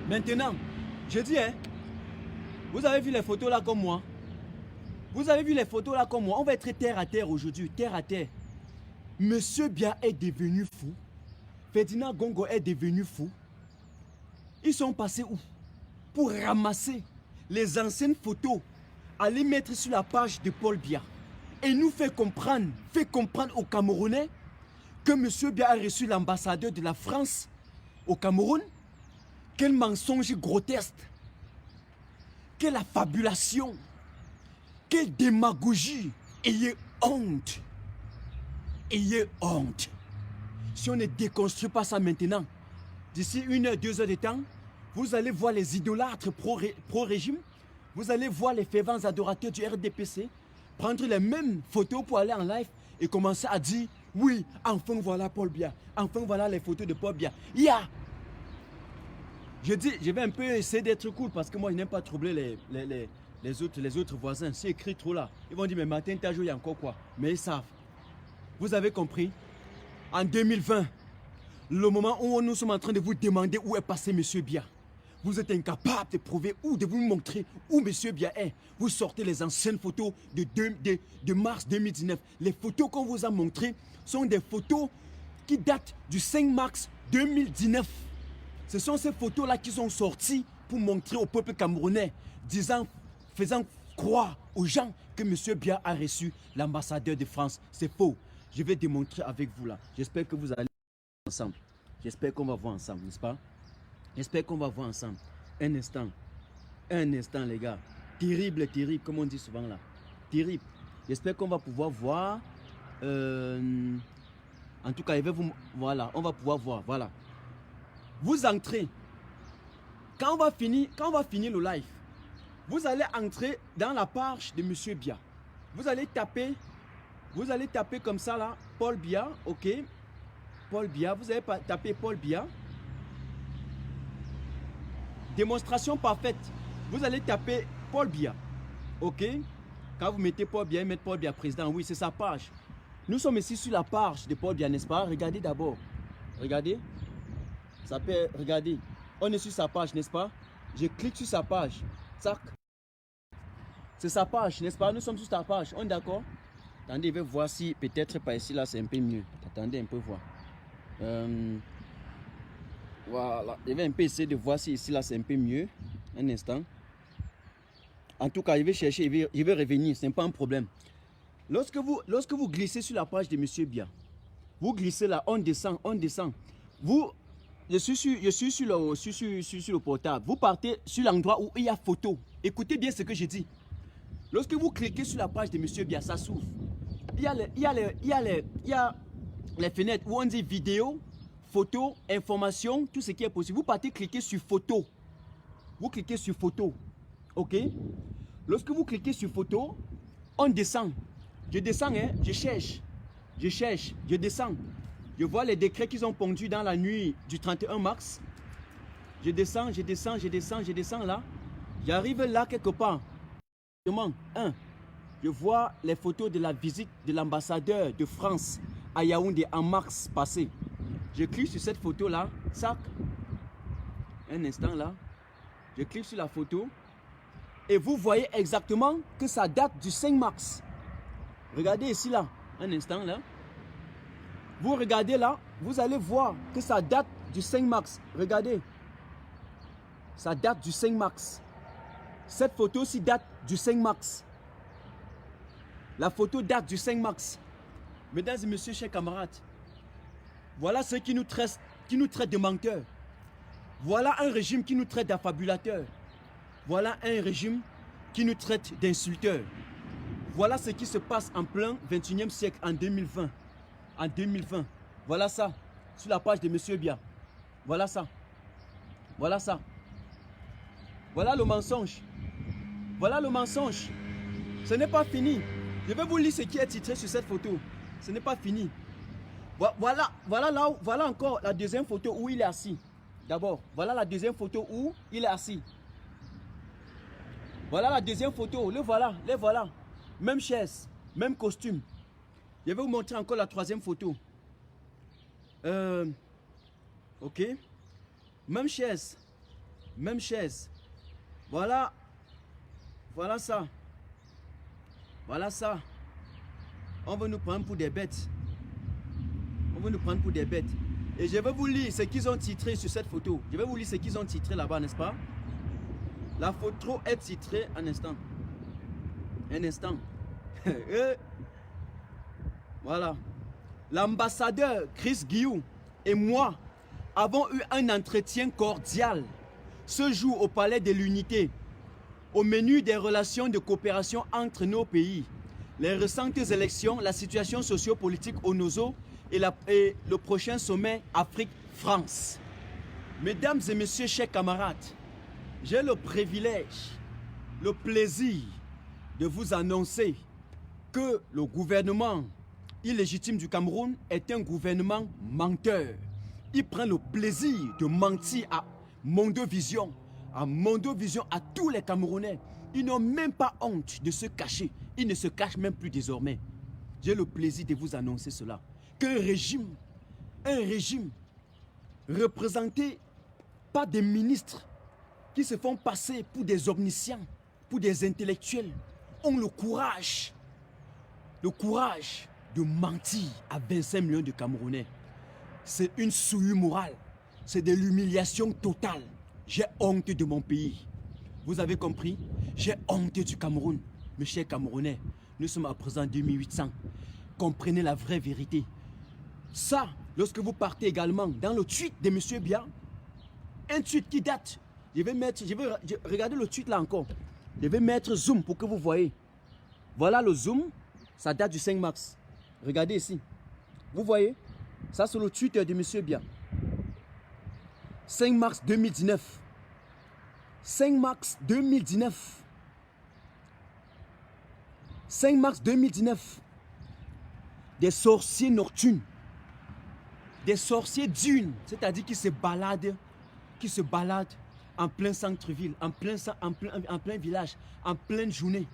Maintenant, je dis, hein, vous avez vu les photos là comme moi? Vous avez vu les photos là comme moi? On va être terre à terre aujourd'hui, terre à terre. Monsieur Bia est devenu fou. Ferdinand Gongo est devenu fou. Ils sont passés où? Pour ramasser les anciennes photos, aller mettre sur la page de Paul Bia et nous fait comprendre aux Camerounais que Monsieur Bia a reçu l'ambassadeur de la France au Cameroun. Quel mensonge grotesque! Quelle affabulation! Quelle démagogie! Ayez honte! Ayez honte! Si on ne déconstruit pas ça maintenant, d'ici 1 heure, 2 heures de temps, vous allez voir les idolâtres pro-régime, vous allez voir les fervents adorateurs du RDPC prendre les mêmes photos pour aller en live et commencer à dire oui, enfin voilà Paul Bia, enfin voilà les photos de Paul Bia. Je dis, je vais un peu essayer d'être cool parce que moi je n'aime pas troubler les autres voisins. Si écrit trop là, ils vont dire mais Martin t'as joué encore quoi? Mais ils savent. Vous avez compris? En 2020, le moment où nous sommes en train de vous demander où est passé Monsieur Bia, vous êtes incapable de prouver ou de vous montrer où Monsieur Bia est. Vous sortez les anciennes photos de mars 2019. Les photos qu'on vous a montrées sont des photos qui datent du 5 mars 2019. Ce sont ces photos-là qui sont sorties pour montrer au peuple camerounais, faisant croire aux gens que Monsieur Bia a reçu l'ambassadeur de France. C'est faux. Je vais démontrer avec vous là. J'espère que vous allez ensemble. J'espère qu'on va voir ensemble, n'est-ce pas? J'espère qu'on va voir ensemble. Un instant, les gars. Terrible, terrible, comme on dit souvent là. Terrible. J'espère qu'on va pouvoir voir. En tout cas, voilà, on va pouvoir voir. Voilà. Vous entrez. Quand on va finir le live, vous allez entrer dans la page de Monsieur Bia. Vous allez taper comme ça là, Paul Bia, ok. Paul Bia, vous allez taper Paul Bia. Démonstration parfaite. Vous allez taper Paul Bia, ok. Quand vous mettez Paul Bia, mettez Paul Bia président, oui c'est sa page. Nous sommes ici sur la page de Paul Bia, n'est-ce pas? Regardez d'abord. Regardez. Ça peut, regardez. On est sur sa page, n'est-ce pas? Je clique sur sa page. Tac. C'est sa page, n'est-ce pas? Nous sommes sur sa page. On est d'accord? Attendez, je vais voir si peut-être par ici, là, c'est un peu mieux. Attendez un peu voir. Voilà. Je vais un peu essayer de voir si ici, là, c'est un peu mieux. Un instant. En tout cas, je vais chercher, je vais revenir. Ce n'est pas un problème. Lorsque vous glissez sur la page de Monsieur Bia, vous glissez là, on descend, on descend. Je suis sur le portable. Vous partez sur l'endroit où il y a photo. Écoutez bien ce que je dis. Lorsque vous cliquez sur la page de Monsieur Bia, ça s'ouvre. Il y a les fenêtres où on dit vidéo, photo, information, tout ce qui est possible. Vous partez cliquer sur photo. Vous cliquez sur photo. Ok? Lorsque vous cliquez sur photo, on descend. Je descends, hein, je cherche, je descends. Je vois les décrets qu'ils ont pondus dans la nuit du 31 mars. Je descends là. J'arrive là quelque part. Je vois les photos de la visite de l'ambassadeur de France à Yaoundé en mars passé. Je clique sur cette photo là, sac. Un instant là. Je clique sur la photo. Et vous voyez exactement que ça date du 5 mars. Regardez ici là, un instant là. Vous regardez là, vous allez voir que ça date du 5 mars. Regardez. Ça date du 5 mars. Cette photo-ci date du 5 mars. La photo date du 5 mars. Mesdames et messieurs, chers camarades, voilà ceux qui nous traitent de menteurs. Voilà un régime qui nous traite d'affabulateurs. Voilà un régime qui nous traite d'insulteurs. Voilà ce qui se passe en plein 21e siècle, en 2020. En 2020. Voilà ça, sur la page de Monsieur Bia. Voilà ça. Voilà ça. Voilà le mensonge. Voilà le mensonge. Ce n'est pas fini. Je vais vous lire ce qui est titré sur cette photo. Ce n'est pas fini. Voilà encore la deuxième photo où il est assis. D'abord, voilà la deuxième photo où il est assis. Voilà la deuxième photo. Les voilà. Même chaise, même costume. Je vais vous montrer encore la troisième photo. Ok. Même chaise. Même chaise. Voilà. Voilà ça. Voilà ça. On veut nous prendre pour des bêtes. On veut nous prendre pour des bêtes. Et je vais vous lire ce qu'ils ont titré sur cette photo. Je vais vous lire ce qu'ils ont titré là-bas, n'est-ce pas? La photo est titrée, un instant. Un instant. Voilà. L'ambassadeur Chris Guillou et moi avons eu un entretien cordial ce jour au Palais de l'Unité, au menu des relations de coopération entre nos pays, les récentes élections, la situation sociopolitique au NOZO et le prochain sommet Afrique-France. Mesdames et messieurs, chers camarades, j'ai le privilège, le plaisir de vous annoncer que le gouvernement illégitime du Cameroun est un gouvernement menteur. Il prend le plaisir de mentir à Mondovision, à tous les Camerounais. Ils n'ont même pas honte de se cacher. Ils ne se cachent même plus désormais. J'ai le plaisir de vous annoncer cela. Qu'un régime représenté par des ministres qui se font passer pour des omniscients, pour des intellectuels, ont le courage de mentir à 25 millions de Camerounais. C'est une souillure morale, c'est de l'humiliation totale. J'ai honte de mon pays. Vous avez compris? J'ai honte du Cameroun. Mes chers Camerounais, nous sommes à présent 2800. Comprenez la vraie vérité. Ça, lorsque vous partez également dans le tweet de M. Biya, un tweet qui date, regardez le tweet là encore. Je vais mettre zoom pour que vous voyez. Voilà le zoom, ça date du 5 mars. Regardez ici. Vous voyez? Ça c'est le Twitter de M. Biya. 5 mars 2019. 5 mars 2019. 5 mars 2019. Des sorciers nocturnes. Des sorciers diurnes. C'est-à-dire qui se baladent en plein centre-ville, en plein village, en pleine journée.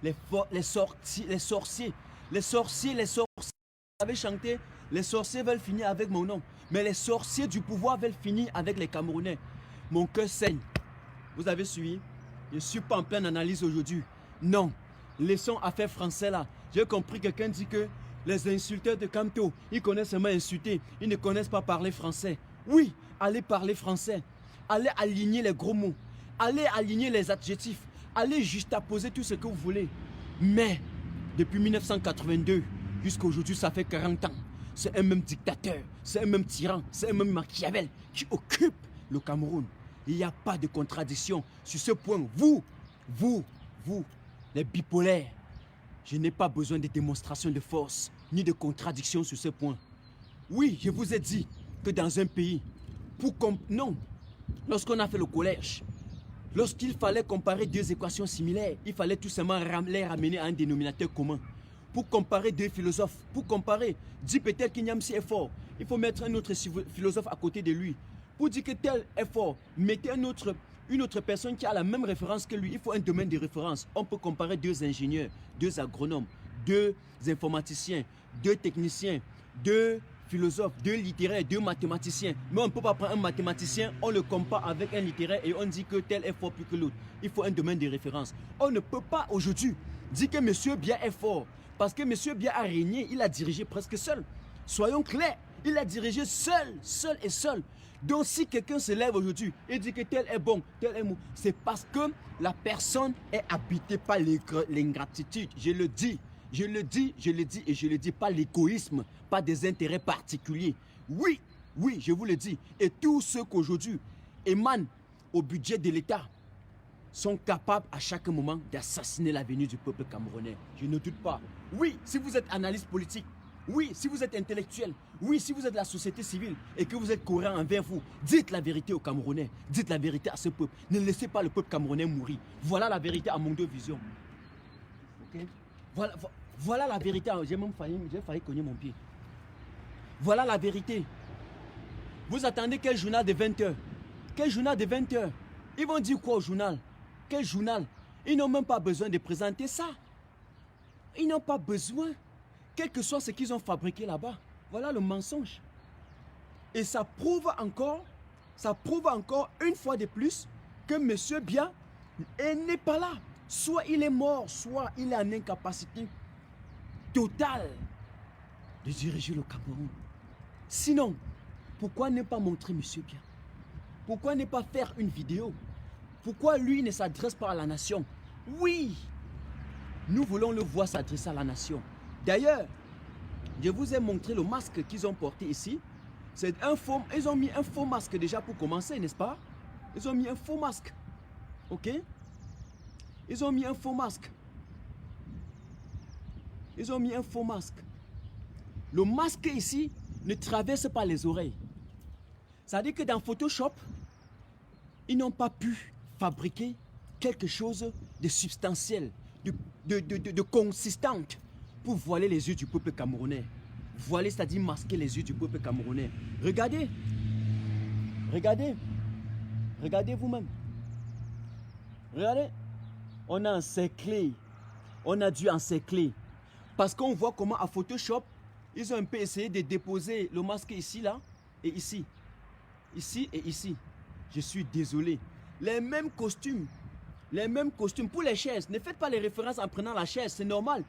Les sorciers. Vous avez chanté, les sorciers veulent finir avec mon nom. Mais les sorciers du pouvoir veulent finir avec les Camerounais. Mon cœur saigne. Vous avez suivi? Je ne suis pas en pleine analyse aujourd'hui. Non. Laissons affaire français là. J'ai compris que quelqu'un dit que les insulteurs de Camto, ils connaissent seulement insulter. Ils ne connaissent pas parler français. Oui, allez parler français. Allez aligner les gros mots. Allez aligner les adjectifs. Allez juxtaposer tout ce que vous voulez. Mais, depuis 1982, jusqu'à aujourd'hui, ça fait 40 ans. C'est un même dictateur, c'est un même tyran, c'est un même Machiavel qui occupe le Cameroun. Il n'y a pas de contradiction. Sur ce point, vous, les bipolaires, je n'ai pas besoin de démonstration de force, ni de contradiction sur ce point. Oui, je vous ai dit que dans un pays, lorsqu'on a fait le collège, lorsqu'il fallait comparer deux équations similaires, il fallait tout simplement les ramener à un dénominateur commun. Pour comparer deux philosophes, pour comparer, dit peut-être qu'Ignamsi est fort, il faut mettre un autre philosophe à côté de lui. Pour dire que tel est fort, mettez une autre personne qui a la même référence que lui, il faut un domaine de référence. On peut comparer deux ingénieurs, deux agronomes, deux informaticiens, deux techniciens, deux philosophes, deux littéraires, deux mathématiciens. Mais on ne peut pas prendre un mathématicien, on le compare avec un littéraire et on dit que tel est fort plus que l'autre. Il faut un domaine de référence. On ne peut pas aujourd'hui dire que M. Biya est fort. Parce que M. Biya a régné, il a dirigé presque seul. Soyons clairs, il a dirigé seul. Donc si quelqu'un se lève aujourd'hui et dit que tel est bon, tel est mauvais, c'est parce que la personne est habitée par l'ingratitude. Je le dis, pas l'égoïsme, pas des intérêts particuliers. Oui, je vous le dis. Et tous ceux qu'aujourd'hui émanent au budget de l'État sont capables à chaque moment d'assassiner l'avenir du peuple camerounais. Je ne doute pas. Oui, si vous êtes analyste politique, oui, si vous êtes intellectuel, oui, si vous êtes de la société civile et que vous êtes courant envers vous, dites la vérité aux Camerounais, dites la vérité à ce peuple. Ne laissez pas le peuple camerounais mourir. Voilà la vérité à Mondovision. Okay? Voilà la vérité. J'ai failli cogner mon pied. Voilà la vérité. Vous attendez quel journal de 20h? Quel journal de 20h? Ils vont dire quoi au journal? Quel journal? Ils n'ont même pas besoin de présenter ça. Ils n'ont pas besoin. Quel que soit ce qu'ils ont fabriqué là-bas. Voilà le mensonge. Et ça prouve encore une fois de plus que M. Biya n'est pas là. Soit il est mort, soit il est en incapacité totale de diriger le Cameroun. Sinon, pourquoi ne pas montrer M. Biya? Pourquoi ne pas faire une vidéo? Pourquoi lui ne s'adresse pas à la nation? Oui, nous voulons le voir s'adresser à la nation. D'ailleurs, je vous ai montré le masque qu'ils ont porté ici. C'est un faux, ils ont mis un faux masque déjà pour commencer, n'est-ce pas? Ils ont mis un faux masque. Ok? Ils ont mis un faux masque. Ils ont mis un faux masque. Le masque ici ne traverse pas les oreilles. Ça veut dire que dans Photoshop, ils n'ont pas pu fabriquer quelque chose de substantiel, de consistant pour voiler les yeux du peuple camerounais. Voiler, c'est-à-dire masquer les yeux du peuple camerounais. Regardez. Regardez. Regardez vous-même. Regardez. On a encerclé. On a dû encercler. Parce qu'on voit comment à Photoshop, ils ont un peu essayé de déposer le masque ici, là, et ici. Ici et ici. Je suis désolé. Les mêmes costumes. Les mêmes costumes pour les chaises. Ne faites pas les références en prenant la chaise, c'est normal.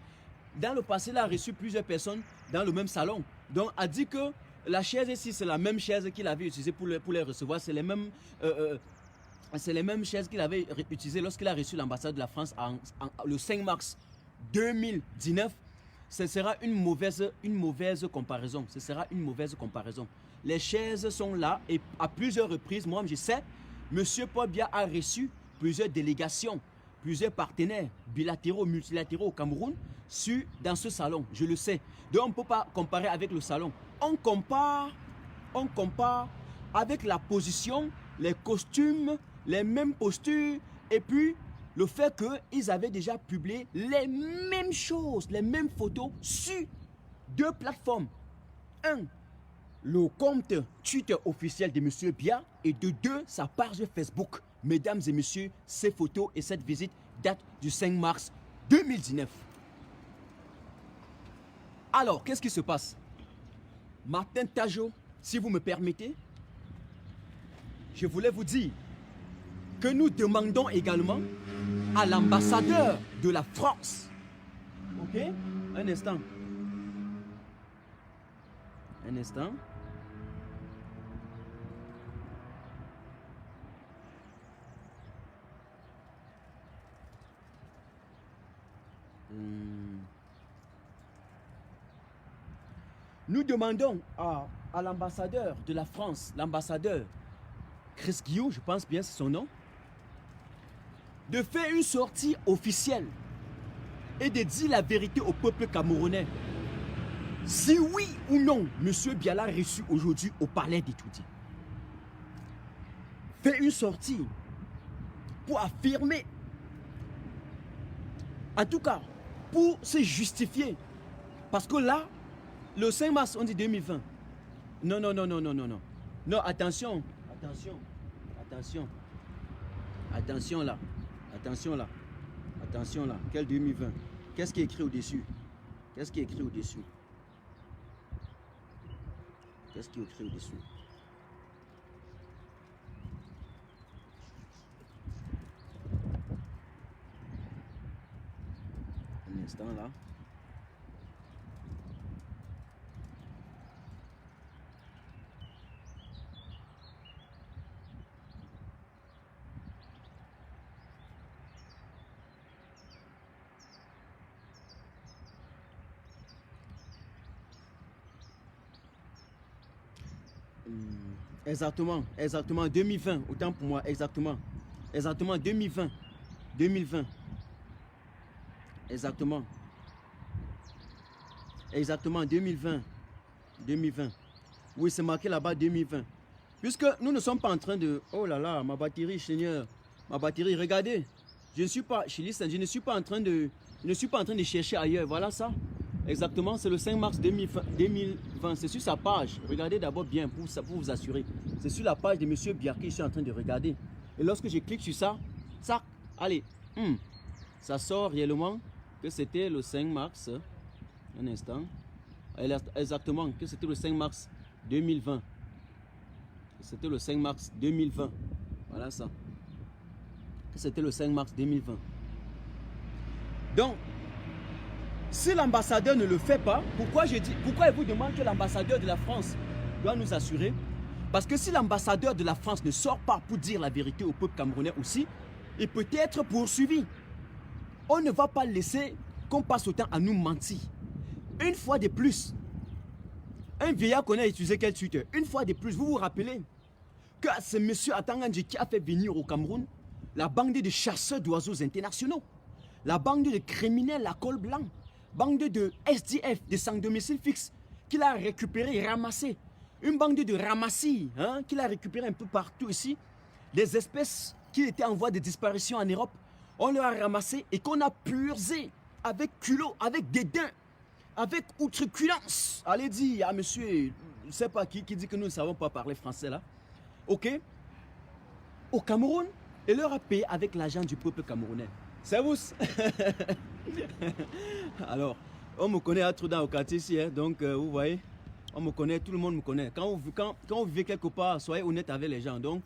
Dans le passé, il a reçu plusieurs personnes dans le même salon. Donc, a dit que la chaise ici, c'est la même chaise qu'il avait utilisée pour les recevoir. C'est les mêmes chaises qu'il avait utilisées lorsqu'il a reçu l'ambassade de la France le 5 mars 2019. Ce sera une mauvaise comparaison. Ce sera une mauvaise comparaison. Les chaises sont là et à plusieurs reprises, moi je sais, M. Paul Biya a reçu plusieurs délégations, plusieurs partenaires bilatéraux, multilatéraux au Cameroun dans ce salon, je le sais. Donc on ne peut pas comparer avec le salon. On compare avec la position, les costumes, les mêmes postures et puis le fait qu'ils avaient déjà publié les mêmes choses, les mêmes photos sur deux plateformes. Un, le compte Twitter officiel de M. Biya et de deux, sa page Facebook. Mesdames et messieurs, ces photos et cette visite datent du 5 mars 2019. Alors, qu'est-ce qui se passe? Martin Tajo, si vous me permettez, je voulais vous dire que nous demandons également à l'ambassadeur de la France. Ok? Un instant. Un instant. Nous demandons à l'ambassadeur de la France, l'ambassadeur Chris Guillaume, je pense bien c'est son nom, de faire une sortie officielle et de dire la vérité au peuple camerounais. Si oui ou non, M. Biya l'a reçu aujourd'hui au palais d'Etoudi. Fait une sortie pour affirmer, en tout cas, pour se justifier. Parce que là, le 5 mars, on dit 2020. Non. Non, attention. Attention là. Quel 2020? Qu'est-ce qui est écrit au-dessus? Qu'est-ce qui est écrit au-dessus? Un instant là. Exactement, 2020, autant pour moi, exactement 2020, exactement 2020, oui c'est marqué là-bas 2020, puisque nous ne sommes pas en train de, oh là là, ma batterie, Seigneur, ma batterie, regardez, je ne suis pas en train de chercher ailleurs, voilà ça. Exactement, c'est le 5 mars 2020. C'est sur sa page. Regardez d'abord bien pour vous assurer. C'est sur la page de M. Biya que je suis en train de regarder. Et lorsque je clique sur ça, allez, ça sort réellement que c'était le 5 mars. Un instant. Exactement, que c'était le 5 mars 2020. C'était le 5 mars 2020. Voilà ça. C'était le 5 mars 2020. Donc, si l'ambassadeur ne le fait pas, pourquoi il vous demande que l'ambassadeur de la France doit nous assurer? Parce que si l'ambassadeur de la France ne sort pas pour dire la vérité au peuple camerounais aussi, il peut être poursuivi. On ne va pas laisser qu'on passe autant à nous mentir. Une fois de plus, un vieillard qu'on a utilisé quel Twitter, une fois de plus, vous vous rappelez que c'est M. Atangandji qui a fait venir au Cameroun la bande de chasseurs d'oiseaux internationaux, la bande de criminels à col blanc, bande de SDF, de sans domicile fixe, qu'il a récupéré et ramassé. Une bande de ramassis qu'il a récupéré un peu partout ici. Des espèces qui étaient en voie de disparition en Europe, on les a ramassées et qu'on a purgé avec culot, avec dédain, avec outrecuidance. Allez dire à monsieur, je ne sais pas qui dit que nous ne savons pas parler français là, ok, au Cameroun, et leur a payé avec l'argent du peuple camerounais. C'est vous. Alors, on me connaît à trop dans le quartier ici, donc vous voyez, on me connaît, tout le monde me connaît. Quand vous vivez quelque part, soyez honnête avec les gens. Donc,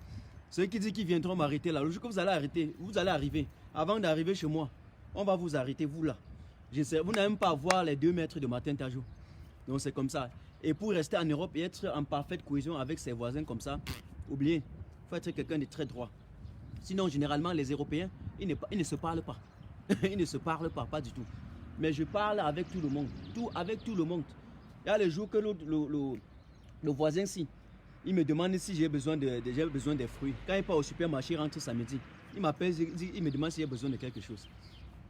ceux qui disent qu'ils viendront m'arrêter là, le jour que vous allez arrêter, vous allez arriver. Avant d'arriver chez moi, on va vous arrêter, vous là. Vous n'allez même pas voir les 2 mètres de matin à jour. Donc c'est comme ça. Et pour rester en Europe et être en parfaite cohésion avec ses voisins comme ça, oubliez, il faut être quelqu'un de très droit. Sinon, généralement, les Européens, ils ne se parlent pas. Ils ne se parlent pas du tout. Mais je parle avec tout le monde. Avec tout le monde. Il y a les jours que le voisin ici, il me demande si j'ai besoin des fruits. Quand il part au supermarché, il rentre samedi. Il m'appelle, il me demande si j'ai besoin de quelque chose.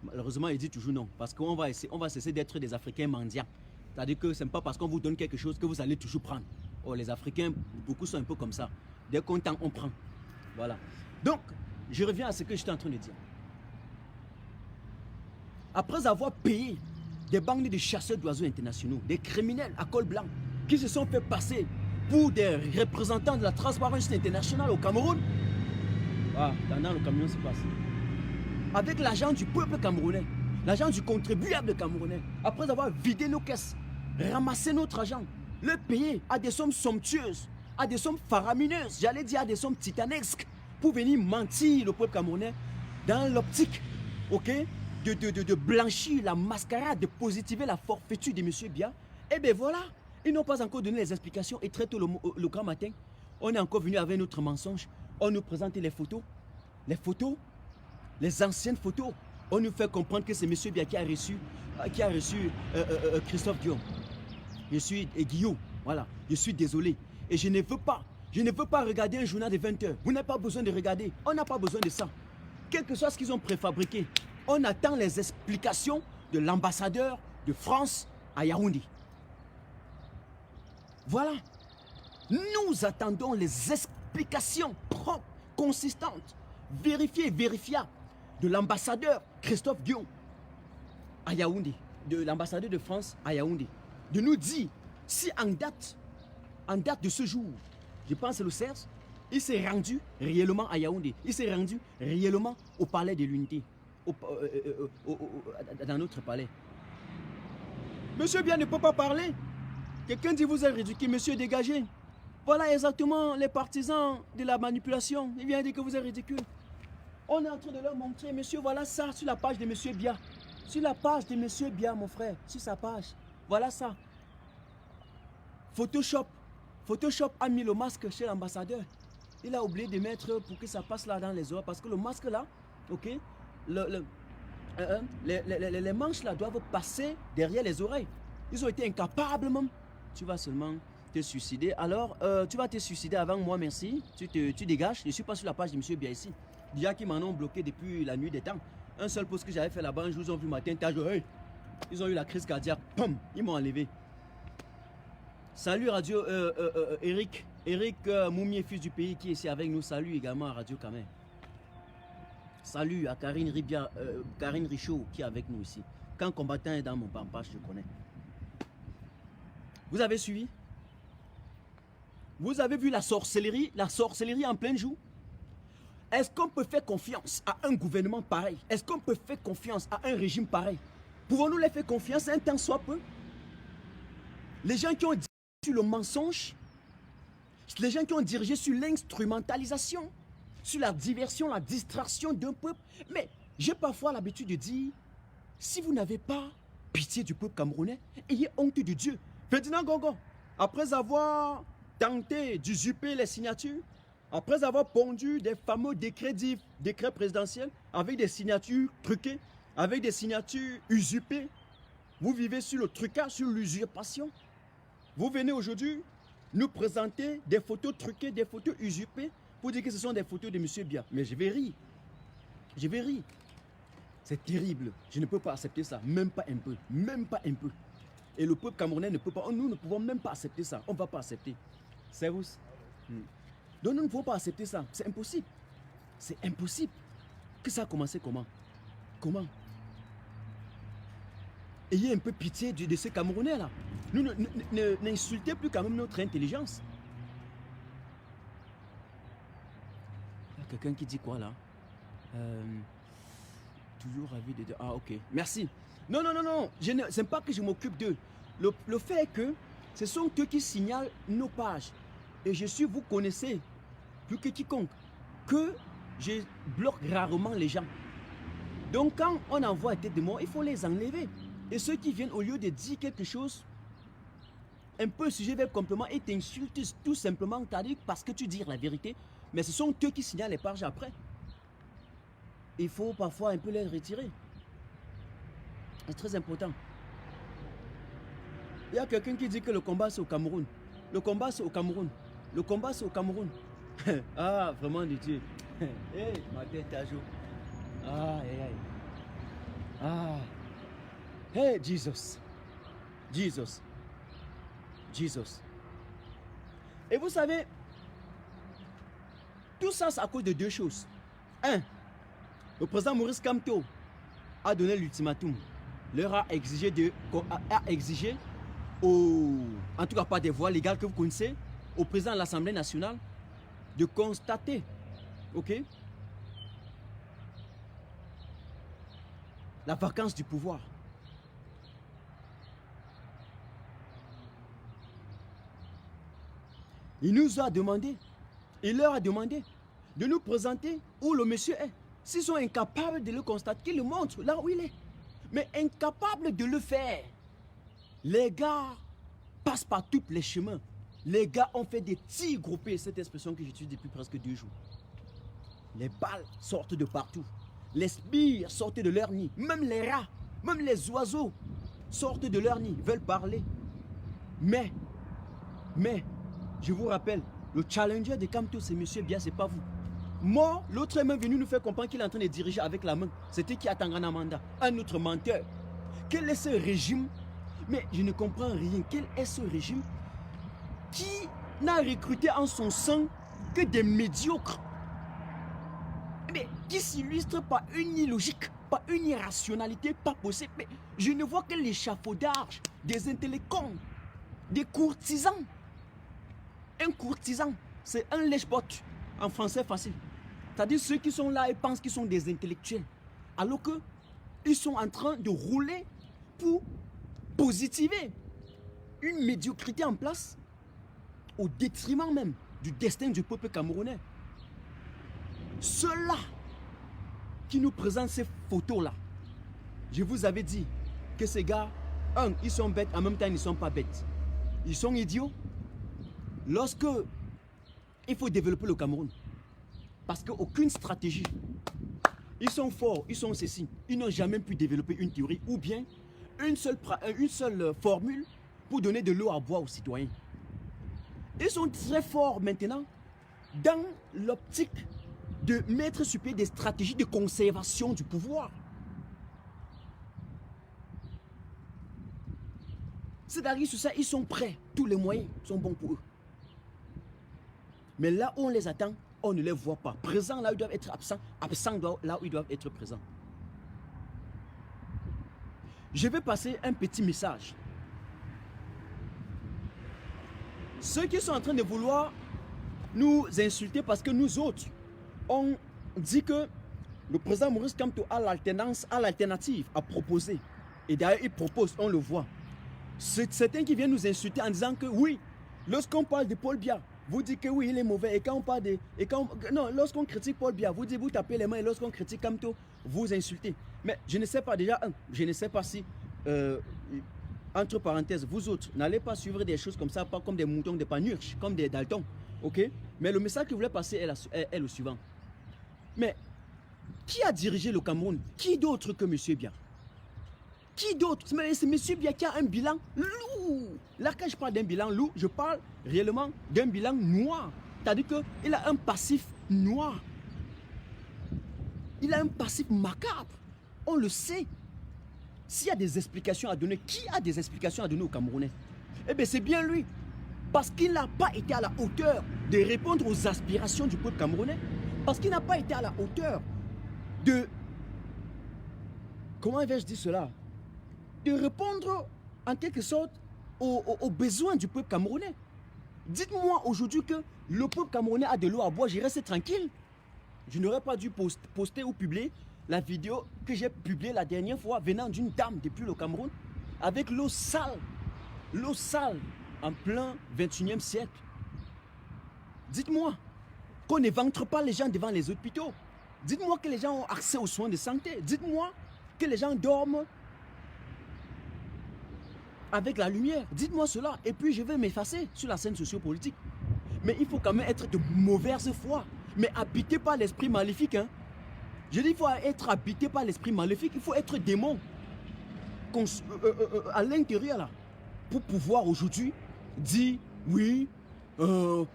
Malheureusement, il dit toujours non. Parce qu'on va cesser d'être des Africains mendiants. C'est-à-dire que ce n'est pas parce qu'on vous donne quelque chose que vous allez toujours prendre. Oh, les Africains, beaucoup sont un peu comme ça. Dès qu'on tend, on prend. Voilà. Donc, je reviens à ce que j'étais en train de dire. Après avoir payé des bandes de chasseurs d'oiseaux internationaux, des criminels à col blanc, qui se sont fait passer pour des représentants de la Transparence internationale au Cameroun, pendant le camion se passe. Avec l'argent du peuple camerounais, l'argent du contribuable camerounais, après avoir vidé nos caisses, ramassé notre argent, le payer à des sommes somptueuses, à des sommes faramineuses, j'allais dire à des sommes titanesques, pour venir mentir le peuple camerounais dans l'optique, ok, de blanchir la mascarade, de positiver la forfaiture de M. Biya. Et bien voilà, ils n'ont pas encore donné les explications. Et très tôt le grand matin, on est encore venu avec notre mensonge. On nous présente les photos, les anciennes photos. On nous fait comprendre que c'est M. Biya qui a reçu Christophe Guillaume. Guillaume, voilà, je suis désolé. Et je ne veux pas regarder un journal de 20 heures. Vous n'avez pas besoin de regarder. On n'a pas besoin de ça. Quel que soit ce qu'ils ont préfabriqué, on attend les explications de l'ambassadeur de France à Yaoundé. Voilà. Nous attendons les explications propres, consistantes, vérifiées, vérifiables de l'ambassadeur Christophe Guillaume à Yaoundé, de l'ambassadeur de France à Yaoundé, de nous dire si en date de ce jour, je pense le 16, il s'est rendu réellement à Yaoundé, il s'est rendu réellement au palais de l'unité, dans notre palais. Monsieur Biya ne peut pas parler. Quelqu'un dit vous êtes ridicule, monsieur dégagé. Voilà exactement les partisans de la manipulation. Il vient dire que vous êtes ridicule. On est en train de leur montrer, monsieur, voilà ça sur la page de monsieur Biya. Sur la page de monsieur Biya, mon frère, sur sa page. Voilà ça. Photoshop a mis le masque chez l'ambassadeur. Il a oublié de mettre pour que ça passe là dans les oreilles. Parce que le masque là, ok, les manches là doivent passer derrière les oreilles. Ils ont été incapables même. Tu vas seulement te suicider. Alors, tu vas te suicider avant moi, merci. Tu dégages. Je ne suis pas sur la page de M. Biya ici. Il y a qui m'en ont bloqué depuis la nuit des temps. Un seul post que j'avais fait là-bas, un jour, ils ont vu matin, hey, ils ont eu la crise cardiaque. Pum, ils m'ont enlevé. Salut Radio Eric Moumier, fils du pays, qui est ici avec nous. Salut également à Radio Kamer. Salut à Karine Richaud qui est avec nous ici. Quand combattant est dans mon pampage, je connais. Vous avez suivi? Vous avez vu la sorcellerie en plein jour? Est-ce qu'on peut faire confiance à un gouvernement pareil? Est-ce qu'on peut faire confiance à un régime pareil? Pouvons-nous les faire confiance un temps soit peu? Les gens qui ont dirigé sur le mensonge, les gens qui ont dirigé sur l'instrumentalisation, sur la diversion, la distraction d'un peuple. Mais j'ai parfois l'habitude de dire, si vous n'avez pas pitié du peuple camerounais, ayez honte de Dieu. Ferdinand Gongo, après avoir tenté d'usurper les signatures, après avoir pondu des fameux décrets présidentiels avec des signatures truquées, avec des signatures usurpées, vous vivez sur le trucage, sur l'usurpation. Vous venez aujourd'hui nous présenter des photos truquées, des photos usurpées pour dire que ce sont des photos de M. Biya. Mais je vais rire. Je vais rire. C'est terrible. Je ne peux pas accepter ça. Même pas un peu. Même pas un peu. Et le peuple camerounais ne peut pas. Nous ne pouvons même pas accepter ça. On ne va pas accepter. C'est vous. Donc nous ne pouvons pas accepter ça. C'est impossible. C'est impossible. Que ça a commencé comment? Comment? Ayez un peu pitié de ces Camerounais-là. Nous n'insultez plus quand même notre intelligence. Il y a quelqu'un qui dit quoi là? Toujours ravi de... Ah ok, merci. Non, non, non, non. Ce n'est pas que je m'occupe d'eux. Le fait est que ce sont eux qui signalent nos pages. Et je suis, vous connaissez, plus que quiconque, que je bloque rarement les gens. Donc quand on envoie tête de mort, il faut les enlever. Et ceux qui viennent, au lieu de dire quelque chose, un peu sujet vers complément, et t'insultent tout simplement, c'est-à-dire parce que tu dis la vérité, mais ce sont eux qui signalent les pages après. Il faut parfois un peu les retirer. C'est très important. Il y a quelqu'un qui dit que le combat c'est au Cameroun. Le combat c'est au Cameroun. Le combat c'est au Cameroun. Ah, vraiment de Dieu. Hey, ma tête à jour. Ah, aïe, aïe. Ah. Hey, Jesus. Jesus. Jesus. Et vous savez, tout ça c'est à cause de deux choses. Un, le président Maurice Kamto a donné l'ultimatum. Leur a exigé en tout cas pas des voies légales que vous connaissez, au président de l'Assemblée nationale de constater, ok, la vacance du pouvoir. Il nous a demandé, il leur a demandé de nous présenter où le monsieur est. S'ils sont incapables de le constater, qu'ils le montrent là où il est. Mais incapables de le faire. Les gars passent par tous les chemins. Les gars ont fait des tirs groupés, cette expression que j'utilise depuis presque 2 jours. Les balles sortent de partout. Les sbires sortent de leur nid. Même les rats, même les oiseaux sortent de leur nid, veulent parler. Mais, je vous rappelle, le challenger de Kamto, c'est M. Biya, c'est pas vous. Moi, l'autre est même venu nous faire comprendre qu'il est en train de diriger avec la main. C'était qui a Tanganamanda, un autre menteur. Quel est ce régime? Mais je ne comprends rien. Quel est ce régime qui n'a recruté en son sein que des médiocres? Mais qui s'illustre par une illogique, par une irrationalité pas possible. Mais je ne vois que l'échafaudage des intellectuels, des courtisans. Un courtisan, c'est un lèche-bot, en français facile. C'est-à-dire ceux qui sont là et pensent qu'ils sont des intellectuels. Alors qu'ils sont en train de rouler pour positiver une médiocrité en place au détriment même du destin du peuple camerounais. Ceux-là qui nous présentent ces photos-là, je vous avais dit que ces gars, ils sont bêtes, en même temps ils ne sont pas bêtes. Ils sont idiots. Lorsque il faut développer le Cameroun, parce qu'aucune stratégie, ils sont forts, ils sont ceci, ils n'ont jamais pu développer une théorie ou bien une seule formule pour donner de l'eau à boire aux citoyens. Ils sont très forts maintenant dans l'optique de mettre sur pied des stratégies de conservation du pouvoir. C'est-à-dire sur ça, ils sont prêts, tous les moyens sont bons pour eux. Mais là où on les attend, on ne les voit pas. Présents là où ils doivent être absents, absents là où ils doivent être présents. Je vais passer un petit message. Ceux qui sont en train de vouloir nous insulter parce que nous autres, on dit que le président Maurice Kamto a l'alternative à proposer. Et d'ailleurs, il propose, on le voit. C'est certains qui viennent nous insulter en disant que oui, lorsqu'on parle de Paul Biya, vous dites que oui, il est mauvais. Et quand on parle de... non, lorsqu'on critique Paul Biya, vous dites, vous tapez les mains. Et lorsqu'on critique Kamto, vous insultez. Mais je ne sais pas déjà, je ne sais pas si, entre parenthèses, vous autres, n'allez pas suivre des choses comme ça, pas comme des moutons de Panurge, comme des Dalton. Ok? Mais le message que je voulais passer est le suivant. Mais qui a dirigé le Cameroun? Qui d'autre que M. Biya? Qui d'autre? C'est M. Biya qui a un bilan lourd. Là, quand je parle d'un bilan lourd, je parle réellement d'un bilan noir. C'est-à-dire qu'il a un passif noir. Il a un passif macabre. On le sait. S'il y a des explications à donner, qui a des explications à donner aux Camerounais? Eh bien, c'est bien lui. Parce qu'il n'a pas été à la hauteur de répondre aux aspirations du peuple camerounais. Parce qu'il n'a pas été à la hauteur de... Comment vais-je dire cela? De répondre en quelque sorte aux besoins du peuple camerounais. Dites-moi aujourd'hui que le peuple camerounais a de l'eau à boire, je reste tranquille. Je n'aurais pas dû poster ou publier la vidéo que j'ai publiée la dernière fois venant d'une dame depuis le Cameroun avec l'eau sale en plein 21e siècle. Dites-moi qu'on n'éventre pas les gens devant les hôpitaux. Dites-moi que les gens ont accès aux soins de santé. Dites-moi que les gens dorment avec la lumière. Dites-moi cela et puis je vais m'effacer sur la scène sociopolitique. Mais il faut quand même être de mauvaise foi. Mais habité par l'esprit maléfique. Hein. Je dis il faut être habité par l'esprit maléfique. Il faut être démon à l'intérieur là. Pour pouvoir aujourd'hui dire oui,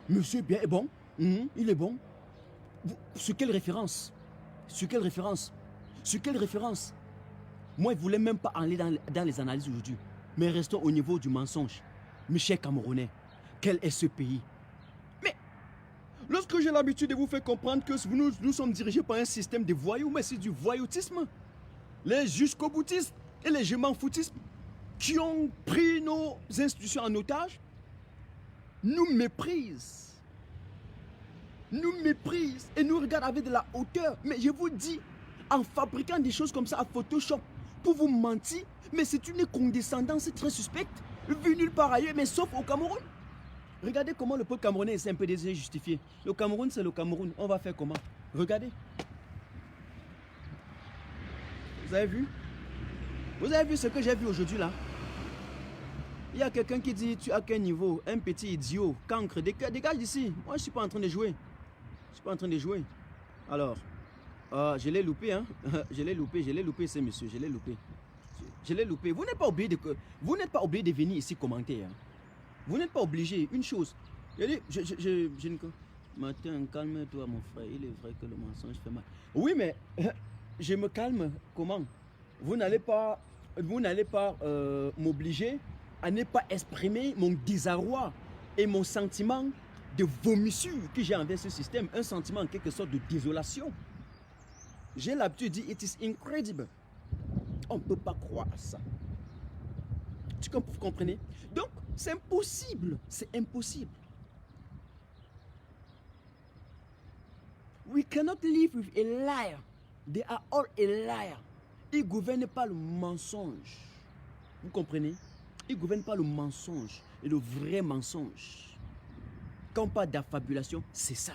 monsieur Biya est bon. Il est bon. Sur quelle référence? Sur quelle référence? Sur quelle référence? Moi, je ne voulais même pas aller dans les analyses aujourd'hui. Mais restons au niveau du mensonge. Mes chers Camerounais, quel est ce pays? Mais lorsque j'ai l'habitude de vous faire comprendre que nous sommes dirigés par un système de voyous, mais c'est du voyoutisme. Les jusqu'au boutistes et les je m'en foutisme qui ont pris nos institutions en otage nous méprisent. Nous méprisent et nous regardent avec de la hauteur. Mais je vous dis, en fabriquant des choses comme ça à Photoshop pour vous mentir, mais c'est une condescendance très suspecte, vue nulle part ailleurs, mais sauf au Cameroun. Regardez comment le peuple camerounais est un peu justifié. Le Cameroun, c'est le Cameroun. On va faire comment? Regardez. Vous avez vu? Vous avez vu ce que j'ai vu aujourd'hui là? Il y a quelqu'un qui dit, tu as quel niveau? Un petit idiot, cancre, dégage d'ici. Moi, je ne suis pas en train de jouer. Je ne suis pas en train de jouer. Alors, je l'ai loupé, hein. Je l'ai loupé, ce monsieur, je l'ai loupé. Je l'ai loupé. Vous n'êtes pas obligé de venir ici commenter. Hein. Vous n'êtes pas obligé. Une chose. Matin, calme-toi, mon frère. Il est vrai que le mensonge fait mal. Oui, mais je me calme. Comment? Vous n'allez pas m'obliger à ne pas exprimer mon désarroi et mon sentiment de vomissure que j'ai envers ce système. Un sentiment en quelque sorte de désolation. J'ai l'habitude de dire, it is incredible. On ne peut pas croire à ça. Vous comprenez? Donc, c'est impossible. C'est impossible. We cannot live with a liar. They are all a liar. Ils ne gouvernent pas le mensonge. Vous comprenez? Ils ne gouvernent pas le mensonge et le vrai mensonge. Quand on parle d'affabulation, c'est ça.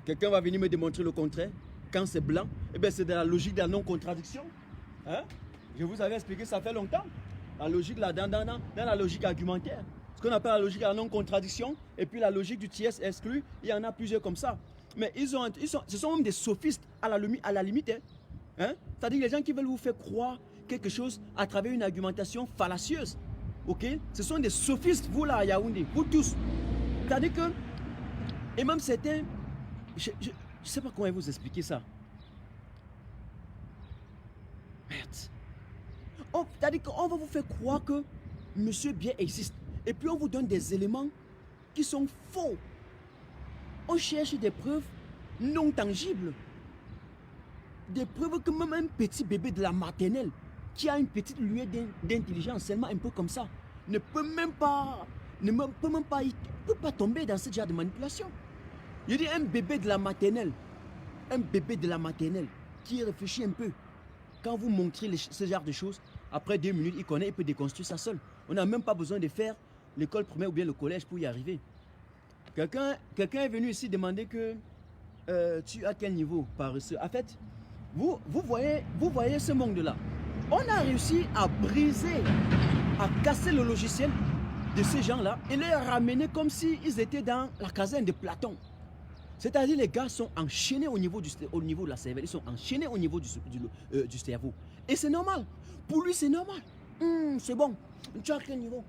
Quelqu'un va venir me démontrer le contraire. Quand c'est blanc, eh bien c'est de la logique de la non-contradiction. Hein? Je vous avais expliqué ça fait longtemps. La logique là, dans la logique argumentaire. Ce qu'on appelle la logique de la non-contradiction. Et puis la logique du tiers exclu. Il y en a plusieurs comme ça. Mais ce sont même des sophistes à la limite. Hein? C'est-à-dire les gens qui veulent vous faire croire quelque chose à travers une argumentation fallacieuse. Ok? Ce sont des sophistes, vous là à Yaoundé, vous tous. C'est-à-dire que, et même certains, je ne sais pas comment vous expliquer ça. Merde. C'est-à-dire qu'on va vous faire croire que Monsieur Biya existe. Et puis on vous donne des éléments qui sont faux. On cherche des preuves non tangibles. Des preuves que même un petit bébé de la maternelle qui a une petite lueur d'intelligence, seulement un peu comme ça, ne peut pas tomber dans ce genre de manipulation. Je dis un bébé de la maternelle qui réfléchit un peu. Quand vous montrez ce genre de choses, après 2 minutes, il connaît, il peut déconstruire ça seul. On n'a même pas besoin de faire l'école primaire ou bien le collège pour y arriver. Quelqu'un est venu ici demander que tu as quel niveau paresseux. En fait, vous voyez ce monde-là. On a réussi à briser, à casser le logiciel de ces gens-là et les ramener comme s'ils étaient dans la caserne de Platon. C'est-à-dire les gars sont enchaînés au niveau de la cervelle, ils sont enchaînés au niveau du cerveau. Et c'est normal. Pour lui, c'est normal. C'est bon. Tu as quel niveau?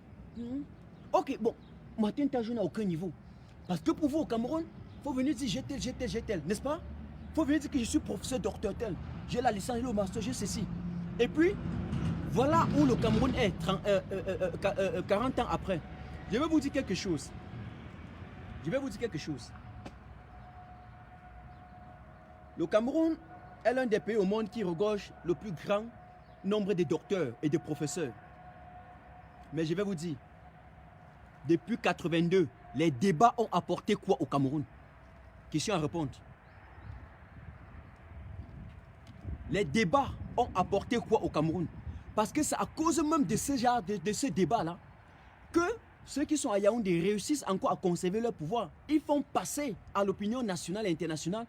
Ok, bon. Matin, ta journée n'a aucun niveau. Parce que pour vous au Cameroun, il faut venir dire j'ai tel, n'est-ce pas? Il faut venir dire que je suis professeur docteur tel. J'ai la licence, j'ai le master, j'ai ceci. Et puis, voilà où le Cameroun est 40 ans après. Je vais vous dire quelque chose. Le Cameroun est l'un des pays au monde qui regorge le plus grand nombre de docteurs et de professeurs. Mais je vais vous dire, depuis 82, les débats ont apporté quoi au Cameroun? Question à répondre. Les débats ont apporté quoi au Cameroun? Parce que c'est à cause même de ce genre de ce débat-là que ceux qui sont à Yaoundé réussissent encore à conserver leur pouvoir. Ils font passer à l'opinion nationale et internationale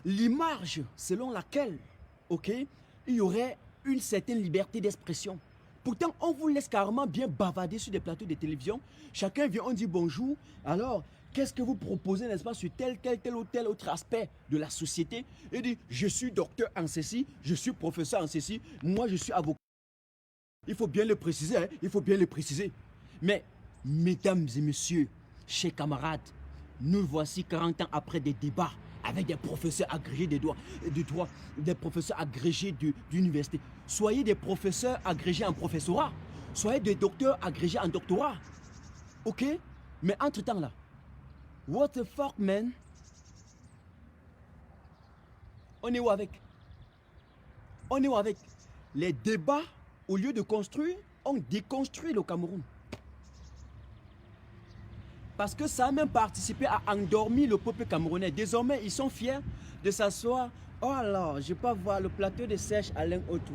l'image selon laquelle, il y aurait une certaine liberté d'expression. Pourtant, on vous laisse carrément bien bavarder sur des plateaux de télévision. Chacun vient, on dit bonjour. Alors, qu'est-ce que vous proposez, n'est-ce pas, sur tel ou tel autre aspect de la société? Il dit, je suis docteur en ceci, je suis professeur en ceci, moi je suis avocat. Il faut bien le préciser, hein? Il faut bien le préciser. Mais, mesdames et messieurs, chers camarades, nous voici 40 ans après des débats avec des professeurs agrégés de droit, des professeurs agrégés d'université. Soyez des professeurs agrégés en professorat. Soyez des docteurs agrégés en doctorat. Ok? Mais entre-temps là, what the fuck, man? On est où avec? Les débats, au lieu de construire, ont déconstruit le Cameroun. Parce que ça a même participé à endormir le peuple camerounais. Désormais, ils sont fiers de s'asseoir. Oh alors, je ne vais pas voir le plateau de Serge Alain Autou.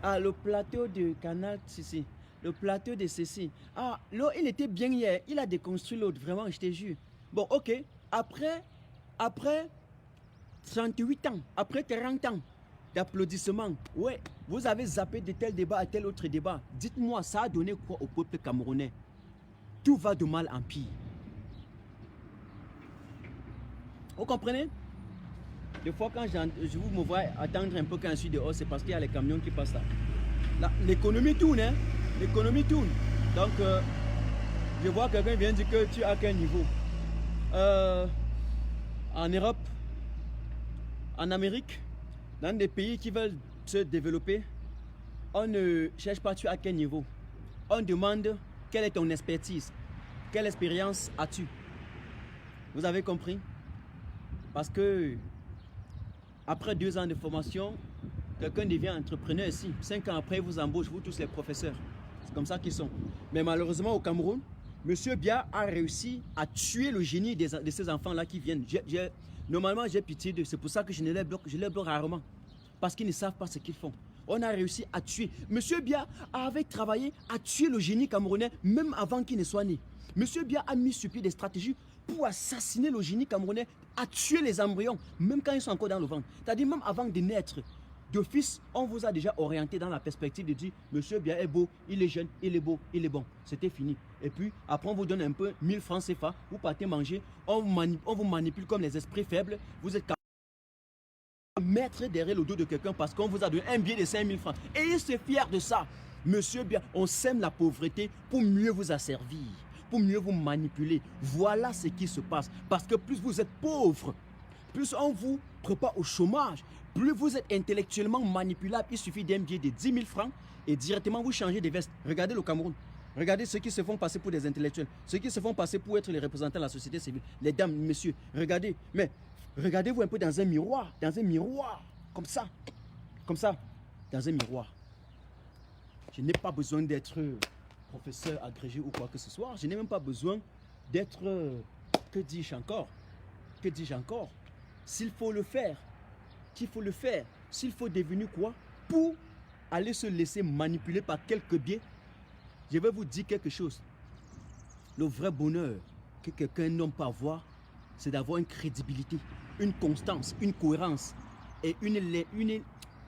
Ah, le plateau de Canal Ceci. Le plateau de ceci. Ah, l'autre, il était bien hier. Il a déconstruit l'autre, vraiment, je te jure. Bon, ok. Après 38 ans, après 40 ans d'applaudissements, ouais, vous avez zappé de tel débat à tel autre débat. Dites-moi, ça a donné quoi au peuple camerounais? Tout va de mal en pire. Vous comprenez? Des fois, quand je vous me vois attendre un peu quand je suis dehors, c'est parce qu'il y a les camions qui passent là. L'économie tourne, hein? L'économie tourne. Donc, je vois quelqu'un vient dire que tu as quel niveau? En Europe, en Amérique, dans des pays qui veulent se développer, on ne cherche pas tu as quel niveau. On demande quelle est ton expertise, quelle expérience as-tu? Vous avez compris? Parce que après 2 ans de formation, quelqu'un devient entrepreneur ici. 5 ans après, il vous embauche, vous tous les professeurs. C'est comme ça qu'ils sont. Mais malheureusement, au Cameroun, M. Biya a réussi à tuer le génie de ces enfants-là qui viennent. Normalement, j'ai pitié d'eux. C'est pour ça que je les bloque rarement. Parce qu'ils ne savent pas ce qu'ils font. On a réussi à tuer. M. Biya avait travaillé à tuer le génie camerounais même avant qu'il ne soit né. M. Biya a mis sur pied des stratégies pour assassiner le génie camerounais, à tuer les embryons, même quand ils sont encore dans le ventre. C'est-à-dire même avant de naître, d'office, on vous a déjà orienté dans la perspective de dire « Monsieur Biya est beau, il est jeune, il est beau, il est bon. » C'était fini. Et puis, après, on vous donne un peu 1000 francs CFA, vous partez manger, on vous manipule comme les esprits faibles, vous êtes mettre derrière le dos de quelqu'un parce qu'on vous a donné un billet de 5000 francs. Et il se fier de ça. Monsieur Biya, on sème la pauvreté pour mieux vous asservir, pour mieux vous manipuler. Voilà ce qui se passe. Parce que plus vous êtes pauvre, plus on vous prépare au chômage, plus vous êtes intellectuellement manipulable. Il suffit d'un billet de 10 000 francs et directement vous changez de veste. Regardez le Cameroun. Regardez ceux qui se font passer pour des intellectuels, ceux qui se font passer pour être les représentants de la société civile. Les dames, messieurs, regardez. Mais regardez-vous un peu dans un miroir, comme ça, dans un miroir. Je n'ai pas besoin d'être professeur agrégé ou quoi que ce soit. Je n'ai même pas besoin d'être, que dis-je encore? S'il faut le faire, s'il faut devenir quoi? Pour aller se laisser manipuler par quelques biais, Je vais vous dire quelque chose. Le vrai bonheur que quelqu'un n'aime pas avoir, c'est d'avoir une crédibilité, une constance, une cohérence et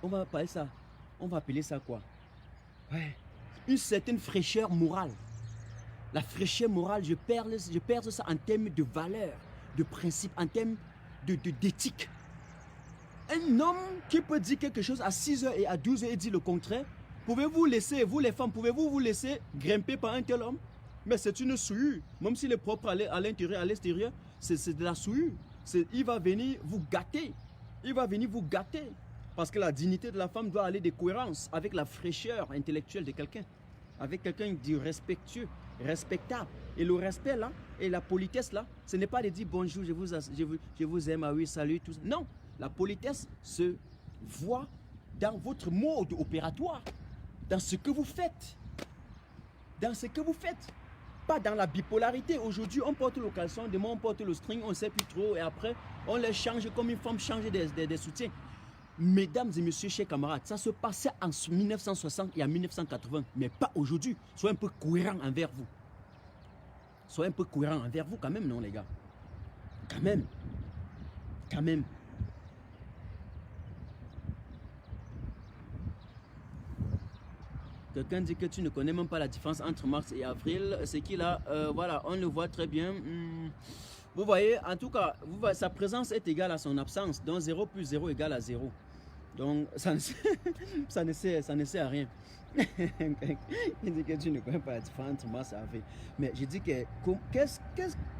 on va appeler ça, quoi? Ouais, une certaine fraîcheur morale. La fraîcheur morale, je perds ça en termes de valeurs, de principes, en termes d'éthique. Un homme qui peut dire quelque chose à 6 h et à 12 h et dire le contraire, pouvez-vous laisser, vous les femmes, pouvez-vous vous laisser grimper par un tel homme? Mais c'est une souillure. Même s'il est propre à l'intérieur, à l'extérieur, c'est de la souillure. Il va venir vous gâter. Il va venir vous gâter. Parce que la dignité de la femme doit aller de cohérence avec la fraîcheur intellectuelle de quelqu'un. Avec quelqu'un de respectueux, respectable. Et le respect là, et la politesse là, ce n'est pas de dire bonjour, je vous aime, ah oui, salut, tout ça. Non, la politesse se voit dans votre mode opératoire, dans ce que vous faites. Dans ce que vous faites. Pas dans la bipolarité. Aujourd'hui, on porte le caleçon, demain on porte le string, on ne sait plus trop, et après, on les change comme une femme change des soutiens. Mesdames et messieurs, chers camarades, ça se passait en 1960 et en 1980, mais pas aujourd'hui. Soyez un peu cohérents envers vous. Soyez un peu cohérents envers vous quand même, non les gars? Quand même. Quand même. Quelqu'un dit que tu ne connais même pas la différence entre mars et avril. C'est qu'il a, voilà, on le voit très bien. Vous voyez, en tout cas, sa présence est égale à son absence. Donc 0 plus 0 égale à 0. Donc ça ne sert à rien. Il dit que tu ne connais pas la différence entre mars et avril. Mais je dis que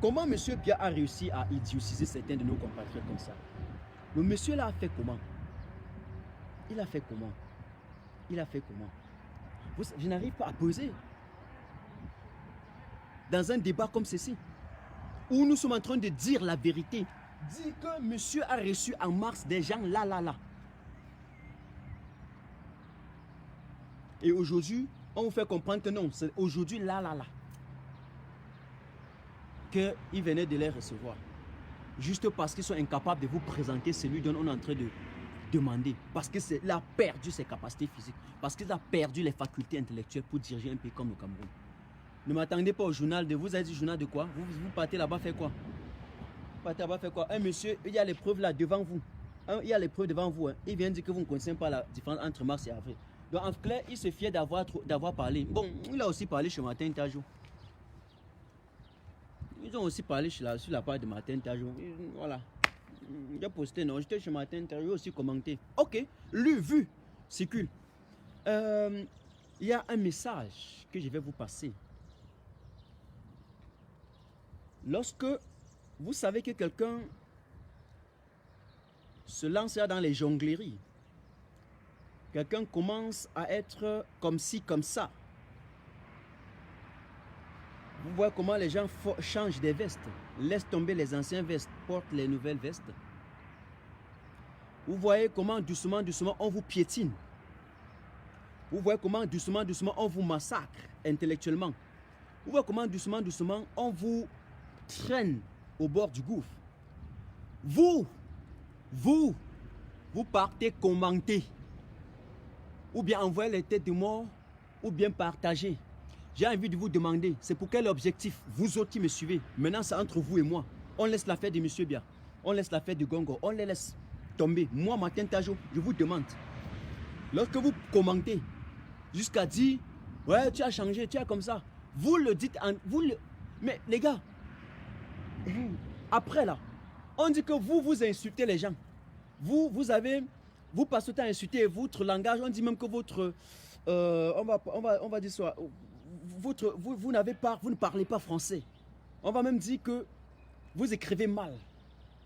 comment M. Biya a réussi à idiotiser certains de nos compatriotes comme ça? Le monsieur là a fait comment? Il a fait comment? Il a fait comment? Je n'arrive pas à poser. Dans un débat comme ceci, où nous sommes en train de dire la vérité, dire que monsieur a reçu en mars des gens là. Et aujourd'hui, on vous fait comprendre que non, c'est aujourd'hui là. Qu'il venait de les recevoir. Juste parce qu'ils sont incapables de vous présenter celui dont on est en train de demander. Parce qu'il a perdu ses capacités physiques. Parce qu'il a perdu les facultés intellectuelles pour diriger un pays comme le Cameroun. Ne m'attendez pas au journal de... Vous avez dit journal de quoi? Vous partez là-bas faire quoi? Vous partez là-bas faire quoi? Un monsieur, il y a les preuves là devant vous. Il y a les preuves devant vous. Hein. Il vient dire que vous ne connaissez pas la différence entre mars et avril. Donc en clair, il se fiait d'avoir parlé. Bon, il a aussi parlé chez Martin Tajou. Ils ont aussi parlé sur la part de Martin Tajou. Voilà. J'ai posté, non, j'étais chez Martin Tajou, aussi commenté. Ok, lu, vu, circule. Il y a un message que je vais vous passer. Lorsque vous savez que quelqu'un se lance dans les jongleries, quelqu'un commence à être comme ci, comme ça, vous voyez comment les gens changent des vestes, laissent tomber les anciennes vestes, portent les nouvelles vestes. Vous voyez comment doucement, on vous piétine. Vous voyez comment doucement, on vous massacre intellectuellement. Vous voyez comment doucement, on vous traîne au bord du gouffre. Vous partez commenter, ou bien envoyer les têtes de mort, ou bien partager. J'ai envie de vous demander, c'est pour quel objectif, vous autres qui me suivez? Maintenant, c'est entre vous et moi. On laisse l'affaire de M. Biya, on laisse l'affaire de Gongo, on les laisse tomber. Moi, Martin Tajou, je vous demande, lorsque vous commentez, jusqu'à dire, ouais, tu as changé, tu es comme ça, vous le dites, mais les gars, après là, on dit que vous insultez les gens. Vous passez le temps à insulter votre langage, on dit même que votre, on va dire ça, vous ne parlez pas français. On va même dire que vous écrivez mal.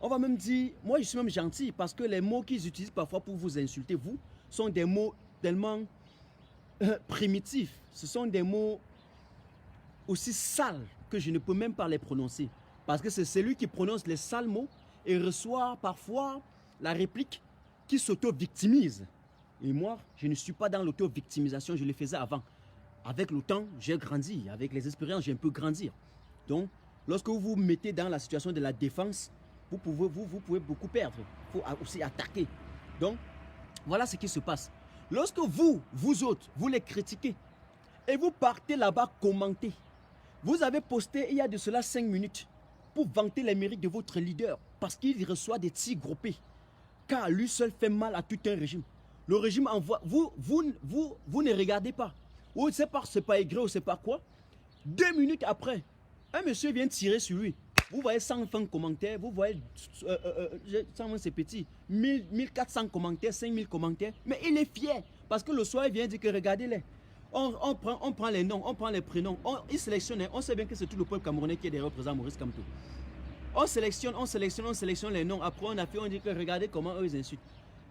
On va même dire, moi je suis même gentil parce que les mots qu'ils utilisent parfois pour vous insulter, vous, sont des mots tellement primitifs. Ce sont des mots aussi sales que je ne peux même pas les prononcer. Parce que c'est celui qui prononce les sales mots et reçoit parfois la réplique qui s'auto-victimise. Et moi, je ne suis pas dans l'auto-victimisation, je le faisais avant. Avec le temps, j'ai grandi. Avec les expériences, j'ai un peu grandi. Donc, lorsque vous vous mettez dans la situation de la défense, vous pouvez beaucoup perdre. Il faut aussi attaquer. Donc, voilà ce qui se passe. Lorsque vous autres, vous les critiquez Et vous partez là-bas commenter. Vous avez posté il y a de cela 5 minutes pour vanter les mérites de votre leader parce qu'il reçoit des tirs groupés. Car lui seul fait mal à tout un régime. Le régime envoie... Vous ne regardez pas. Ou c'est pas aigri ou c'est pas quoi. 2 minutes après, un monsieur vient tirer sur lui. Vous voyez 120 commentaires, vous voyez, c'est petit, 1400 commentaires, 5000 commentaires. Mais il est fier parce que le soir, il vient dire que regardez-les. On prend les noms, on prend les prénoms, il sélectionne, on sait bien que c'est tout le peuple camerounais qui est des représentants Maurice Kamto. On sélectionne les noms. Après, on dit que regardez comment eux ils insultent.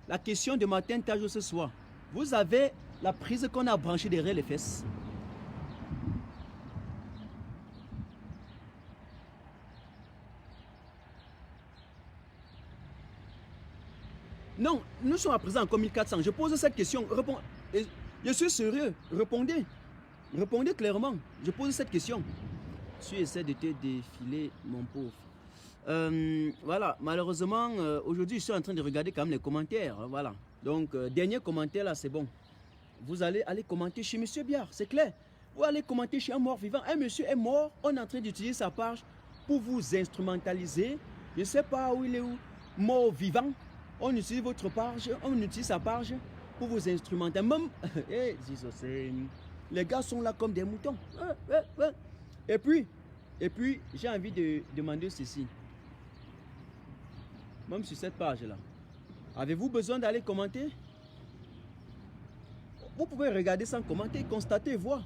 La question de Martin Tajo ce soir, vous avez la prise qu'on a branchée derrière les fesses. Non, nous sommes à présent encore 1400. Je pose cette question. Je suis sérieux. Répondez. Répondez clairement. Je pose cette question. Tu essaies de te défiler, mon pauvre. Voilà, malheureusement, aujourd'hui, je suis en train de regarder quand même les commentaires. Voilà. Donc, dernier commentaire là, c'est bon. Vous allez commenter chez Monsieur Biard, c'est clair. Vous allez commenter chez un mort vivant. Un monsieur est mort, on est en train d'utiliser sa page pour vous instrumentaliser. Je ne sais pas où il est, mort vivant. On utilise votre page, on utilise sa page pour vous instrumenter. Même, les gars sont là comme des moutons. Et puis j'ai envie de demander ceci. Même sur cette page-là, avez-vous besoin d'aller commenter? Vous pouvez regarder sans commenter, constater, voir.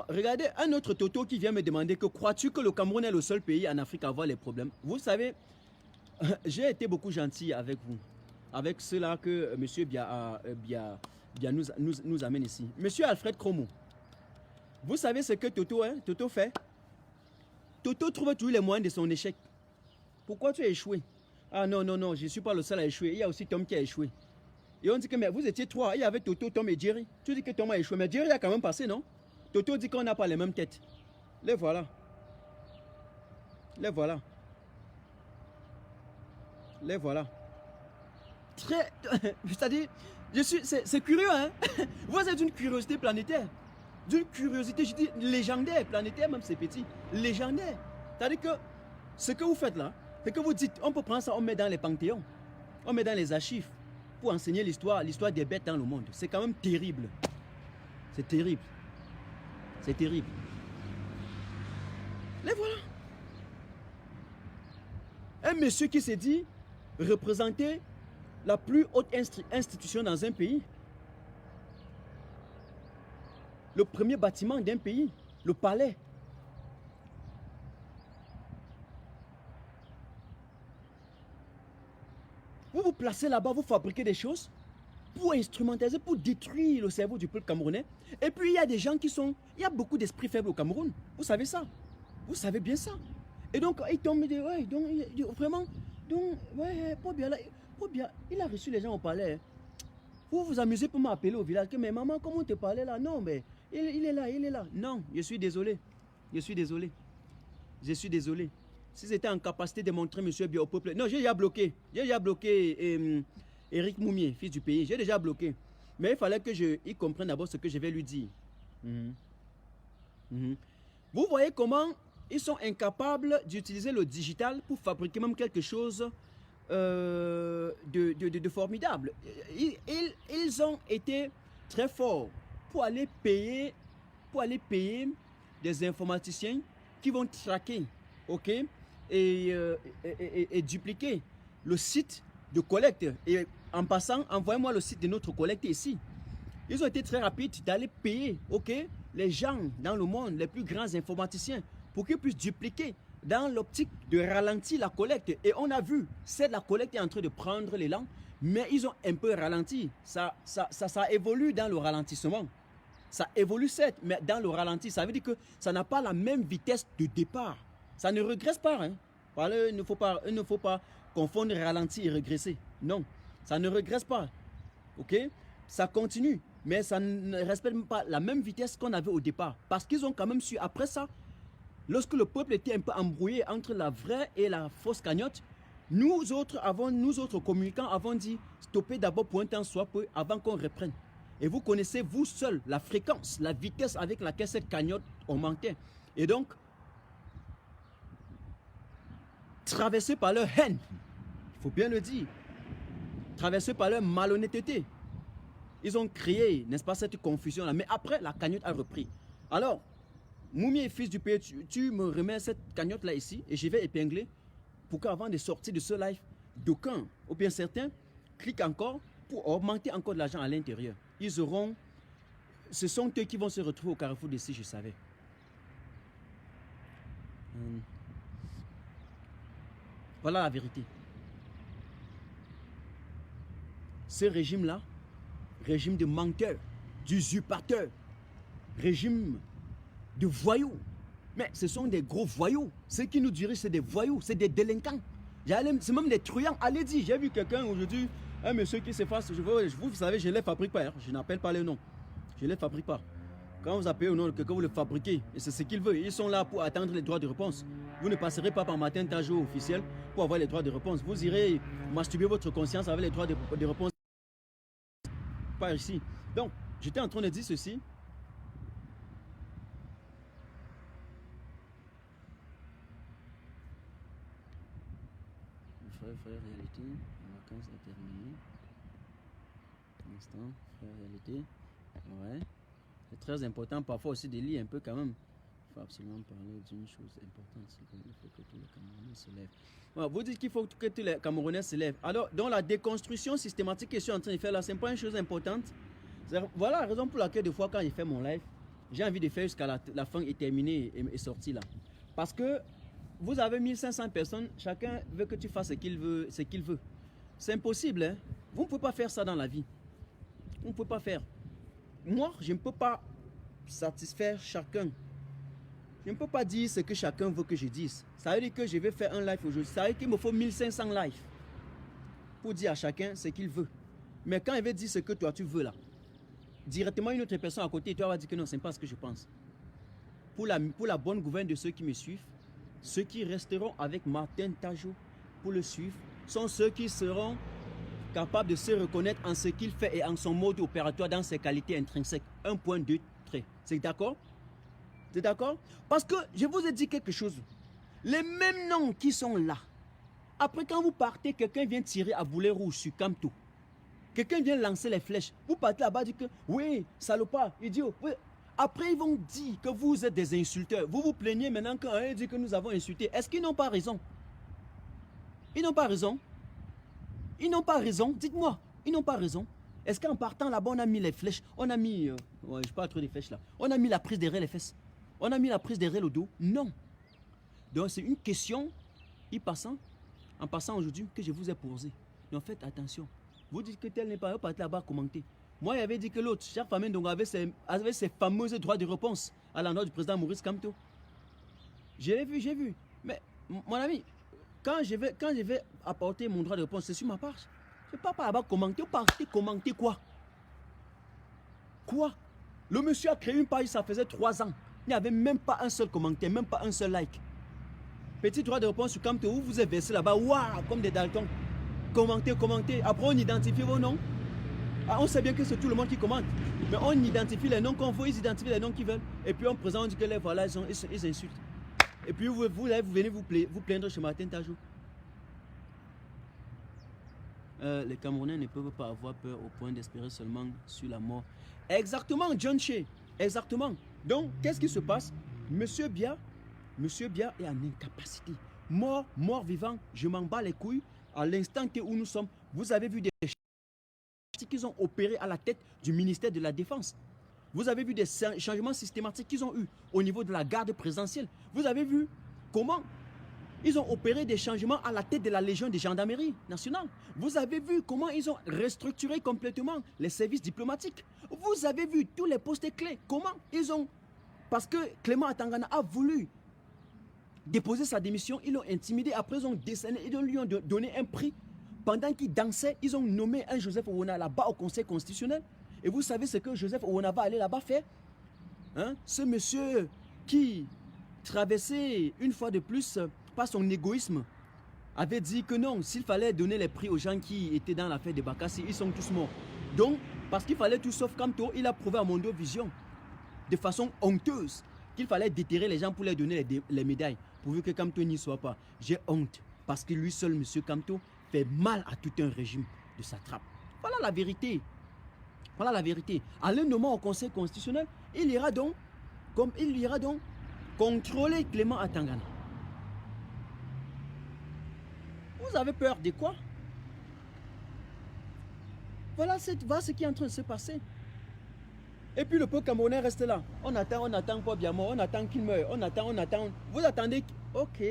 Regardez un autre Toto qui vient me demander que crois-tu que le Cameroun est le seul pays en Afrique à avoir les problèmes? Vous savez, j'ai été beaucoup gentil avec vous, avec ceux-là que M. Bia nous amène ici. Monsieur Alfred Kromo, vous savez ce que Toto fait? Toto trouve toujours les moyens de son échec. Pourquoi tu as échoué? Ah non, je ne suis pas le seul à échouer. Il y a aussi Tom qui a échoué. Et on dit que mais vous étiez trois. Il y avait Toto, Tom et Jerry. Tu dis que Tom a échoué, mais Jerry a quand même passé, non? Toto dit qu'on n'a pas les mêmes têtes. Les voilà. Les voilà. Les voilà. Très... C'est-à-dire, c'est curieux, hein? Vous êtes d'une curiosité planétaire. D'une curiosité, je dis, légendaire. Planétaire, même c'est petit. Légendaire. C'est-à-dire que ce que vous faites là, c'est que vous dites, on peut prendre ça, on met dans les panthéons. On met dans les archives pour enseigner l'histoire des bêtes dans le monde. C'est quand même terrible. C'est terrible. C'est terrible. Les voilà. Un monsieur qui s'est dit représenter la plus haute institution dans un pays. Le premier bâtiment d'un pays, le palais. Vous vous placez là-bas, vous fabriquez des choses pour instrumentaliser, pour détruire le cerveau du peuple camerounais. Et puis il y a des gens qui sont... Il y a beaucoup d'esprits faibles au Cameroun. Vous savez ça. Vous savez bien ça. Et donc ils tombent et disent, ouais, donc vraiment, donc, ouais, pas bien là, pas bien. Il a reçu les gens au palais. Vous vous amusez pour m'appeler au village, que mais maman, comment te parlais là? Non, mais il est là, il est là. Non, je suis désolé. Je suis désolé. Je suis désolé. Si j'étais en capacité de montrer monsieur bien au peuple... Non, j'ai déjà bloqué. J'ai déjà bloqué... Éric Moumier, fils du pays, j'ai déjà bloqué. Mais il fallait qu'il comprenne d'abord ce que je vais lui dire. Vous voyez comment ils sont incapables d'utiliser le digital pour fabriquer même quelque chose de formidable. Ils ont été très forts pour aller payer des informaticiens qui vont traquer, ok, et dupliquer le site de collecte. Et en passant, envoyez-moi le site de notre collecte ici. Ils ont été très rapides d'aller payer, ok, les gens dans le monde, les plus grands informaticiens, pour qu'ils puissent dupliquer dans l'optique de ralentir la collecte. Et on a vu, la collecte est en train de prendre l'élan, mais ils ont un peu ralenti. Ça évolue dans le ralentissement. Ça évolue certes, mais dans le ralenti, ça veut dire que ça n'a pas la même vitesse de départ. Ça ne régresse pas, hein. Il ne faut pas confondre ralenti et régresser. Non, ça ne régresse pas. Ok? Ça continue, mais ça ne respecte pas la même vitesse qu'on avait au départ. Parce qu'ils ont quand même su, après ça, lorsque le peuple était un peu embrouillé entre la vraie et la fausse cagnotte, nous autres communicants avons dit stopper d'abord pour un temps soit peu avant qu'on reprenne. Et vous connaissez vous seul la fréquence, la vitesse avec laquelle cette cagnotte augmentait. Et donc, traversés par leur haine, il faut bien le dire, traversés par leur malhonnêteté, ils ont créé, n'est-ce pas, cette confusion-là. Mais après, la cagnotte a repris. Alors, Moumi, fils du pays, tu me remets cette cagnotte-là ici et je vais épingler pour qu'avant de sortir de ce live, d'aucuns, ou bien certains, cliquent encore pour augmenter encore de l'argent à l'intérieur. Ils auront... Ce sont eux qui vont se retrouver au carrefour d'ici, je savais. Voilà la vérité. Ce régime-là, régime de menteurs, d'usurpateurs, régime de voyous. Mais ce sont des gros voyous. Ceux qui nous dirigent, c'est des voyous, c'est des délinquants. C'est même des truands. Allez dire, j'ai vu quelqu'un aujourd'hui, un monsieur qui s'efface. Vous savez, je ne les fabrique pas. Hein. Je n'appelle pas les noms. Je ne les fabrique pas. Quand vous appelez au nom de quelqu'un, vous le fabriquez. Et c'est ce qu'ils veulent. Ils sont là pour attendre les droits de réponse. Vous ne passerez pas par matin Tajo officiel pour avoir les droits de réponse. Vous irez masturber votre conscience avec les droits de réponse. Pas ici. Donc, j'étais en train de dire ceci. Frère réalité, la vacances est terminée. Un instant, frère réalité. Ouais. C'est très important parfois aussi de lire un peu quand même. Il faut absolument parler d'une chose importante. Il faut que tous les Camerounais se lèvent. Voilà, vous dites qu'il faut que tous les Camerounais se lèvent. Alors, dans la déconstruction systématique que je suis en train de faire là, ce n'est pas une chose importante. Voilà la raison pour laquelle des fois quand je fais mon live, j'ai envie de faire jusqu'à la fin et terminer et sortir là. Parce que vous avez 1500 personnes, chacun veut que tu fasses ce qu'il veut. C'est impossible, hein? Vous ne pouvez pas faire ça dans la vie. Vous ne pouvez pas faire. Moi, je ne peux pas satisfaire chacun. Je ne peux pas dire ce que chacun veut que je dise. Ça veut dire que je vais faire un live aujourd'hui. Ça veut dire qu'il me faut 1500 lives pour dire à chacun ce qu'il veut. Mais quand il veut dire ce que toi tu veux là, directement une autre personne à côté, toi va dire que non, ce n'est pas ce que je pense. Pour la bonne gouverne de ceux qui me suivent, ceux qui resteront avec Martin Tajo pour le suivre sont ceux qui seront capables de se reconnaître en ce qu'il fait et en son mode opératoire dans ses qualités intrinsèques. 1.2 traits. C'est d'accord? C'est d'accord? Parce que je vous ai dit quelque chose. Les mêmes noms qui sont là. Après, quand vous partez, quelqu'un vient tirer à boulet rouge sur Kamto. Quelqu'un vient lancer les flèches. Vous partez là-bas, dit que oui, salopard, idiot. Oui. Après, ils vont dire que vous êtes des insulteurs. Vous vous plaignez maintenant quand ils disent que nous avons insulté. Est-ce qu'ils n'ont pas raison? Ils n'ont pas raison. Ils n'ont pas raison. Dites-moi, ils n'ont pas raison. Est-ce qu'en partant là-bas, on a mis les flèches? On a mis... ouais, je parle trop des flèches là. On a mis la prise derrière les fesses. On a mis la prise derrière le dos? Non. Donc, c'est une question, en passant aujourd'hui, que je vous ai posée. Donc, faites attention. Vous dites que tel n'est pas parti là-bas commenter. Moi, il avait dit que l'autre, Cheikh Famen Ndongo, avait ses fameux droits de réponse à l'endroit du président Maurice Kamto. J'ai vu. Mais, mon ami, quand je vais apporter mon droit de réponse, c'est sur ma page. Je ne pars pas là-bas commenter. Vous partez commenter quoi? Quoi? Le monsieur a créé une page, ça faisait 3 ans. Il n'y avait même pas un seul commentaire, même pas un seul like. Petit droit de réponse sur Kamto, vous vous êtes versé là-bas, waouh, comme des daltons. Commentez. Après, on identifie vos noms. Ah, on sait bien que c'est tout le monde qui commente. Mais on identifie les noms qu'on veut, ils identifient les noms qu'ils veulent. Et puis on présente, on dit que les voilà, ils insultent. Et puis vous venez vous plaindre chez Martin Tajo. Les Camerounais ne peuvent pas avoir peur au point d'espérer seulement sur la mort. Exactement, John Shea. Exactement. Donc, qu'est-ce qui se passe? Monsieur Bia est en incapacité. Mort, vivant, je m'en bats les couilles. À l'instant où nous sommes, vous avez vu des qu'ils ont opéré à la tête du ministère de la Défense. Vous avez vu des changements systématiques qu'ils ont eu au niveau de la garde présidentielle. Vous avez vu comment ils ont opéré des changements à la tête de la Légion de gendarmerie nationale. Vous avez vu comment ils ont restructuré complètement les services diplomatiques. Vous avez vu tous les postes clés. Comment ils ont... Parce que Clément Atangana a voulu déposer sa démission, ils l'ont intimidé. Après, ils ont décerné, ils lui ont donné un prix. Pendant qu'il dansait, ils ont nommé un Joseph Owona là-bas au Conseil constitutionnel. Et vous savez ce que Joseph Owona va aller là-bas faire? Hein? Ce monsieur qui traversé une fois de plus par son égoïsme, avait dit que non, s'il fallait donner les prix aux gens qui étaient dans l'affaire de Bakassi, ils sont tous morts. Donc, parce qu'il fallait tout sauf Kamto, il a prouvé à Mondo Vision, de façon honteuse, qu'il fallait déterrer les gens pour leur donner les médailles, pourvu que Kamto n'y soit pas. J'ai honte, parce que lui seul, M. Kamto, fait mal à tout un régime de satrape. Voilà la vérité. Voilà la vérité. À l'un moment au Conseil constitutionnel, il ira donc contrôler Clément Atangana. Vous avez peur de quoi? Voilà ce qui est en train de se passer. Et puis le peuple camerounais reste là. On attend Paul Biama, on attend qu'il meure, on attend. Vous attendez. Ok.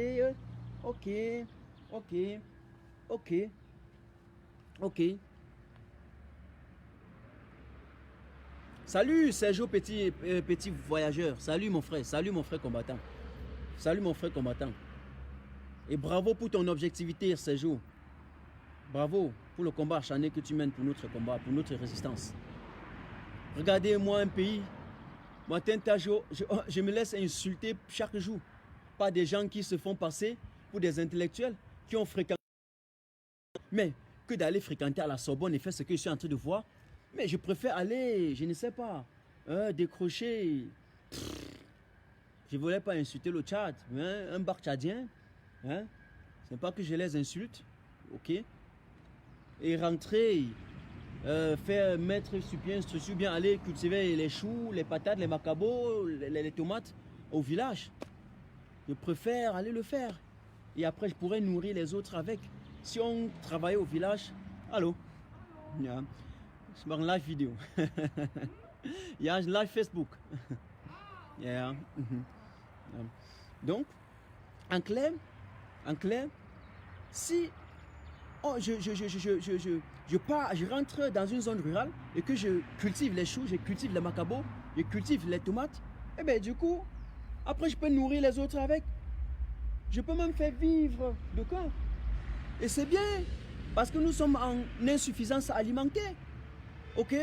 Salut Sergio petit voyageur. Salut mon frère combattant. Salut mon frère combattant. Et bravo pour ton objectivité, Sergio. Bravo pour le combat acharné que tu mènes pour notre combat, pour notre résistance. Regardez-moi un pays. Moi, je me laisse insulter chaque jour par des gens qui se font passer pour des intellectuels qui ont fréquenté. Mais que d'aller fréquenter à la Sorbonne et faire ce que je suis en train de voir. Mais je préfère aller, je ne sais pas, décrocher. Je ne voulais pas insulter le Tchad, un bar tchadien. Hein? Ce n'est pas que je les insulte, ok? Et rentrer, mettre sur bien, aller cultiver les choux, les patates, les macabos, les tomates au village. Je préfère aller le faire. Et après, je pourrais nourrir les autres avec. Si on travaillait au village, allô? Yeah. Je suis en live vidéo. Il y a un live Facebook. Yeah. Donc, en clair, si je rentre dans une zone rurale et que je cultive les choux, je cultive les macabos, je cultive les tomates, et bien du coup, après je peux nourrir les autres avec. Je peux même faire vivre de quoi. Et c'est bien, parce que nous sommes en insuffisance alimentaire. Ok?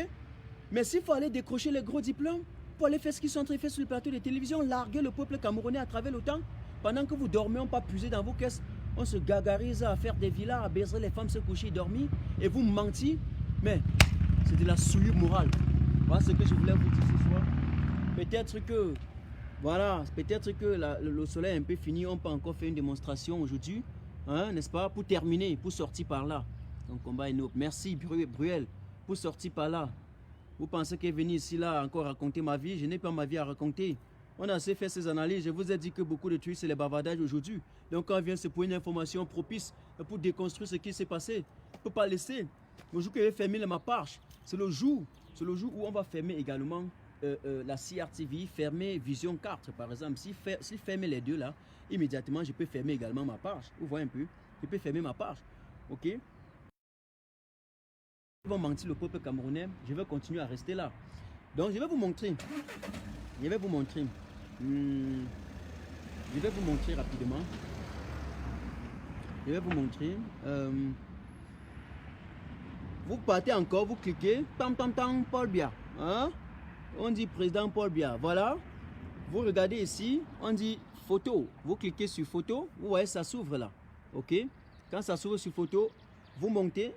Mais s'il faut aller décrocher les gros diplômes, pour aller faire ce qu'ils sont en train de faire sur le plateau de télévision, larguer le peuple camerounais à travers le temps, pendant que vous dormez, on ne pas puiser dans vos caisses, on se gagarise à faire des villas, à baiser les femmes, se coucher et dormir, et vous mentir, mais c'est de la souillure morale. Voilà ce que je voulais vous dire ce soir. Peut-être que, voilà, peut-être que le soleil est un peu fini, on peut encore faire une démonstration aujourd'hui, hein, n'est-ce pas, pour terminer, pour sortir par là. Donc combat est noble. Merci Bruel, pour sortir par là. Vous pensez que venir ici là encore raconter ma vie? Je n'ai pas ma vie à raconter. On a assez fait ces analyses. Je vous ai dit que beaucoup de trucs, c'est les bavardages aujourd'hui. Donc quand on vient, c'est pour une information propice, pour déconstruire ce qui s'est passé. On ne peut pas laisser. Le jour que je vais fermer ma page, c'est le jour où on va fermer également la CRTV, fermer Vision 4 par exemple. Si fermer les deux là, immédiatement je peux fermer également ma page. Vous voyez un peu? Je peux fermer ma page. Ok? Ils vont mentir le peuple camerounais. Je vais continuer à rester là. Donc je vais vous montrer. Je vais vous montrer rapidement. Je vais vous montrer. Vous partez encore, vous cliquez. Tam tam tam, Paul Biya. Hein? On dit président Paul Biya. Voilà. Vous regardez ici. On dit photo. Vous cliquez sur photo. Vous voyez, ça s'ouvre là. Ok? Quand ça s'ouvre sur photo, vous montez.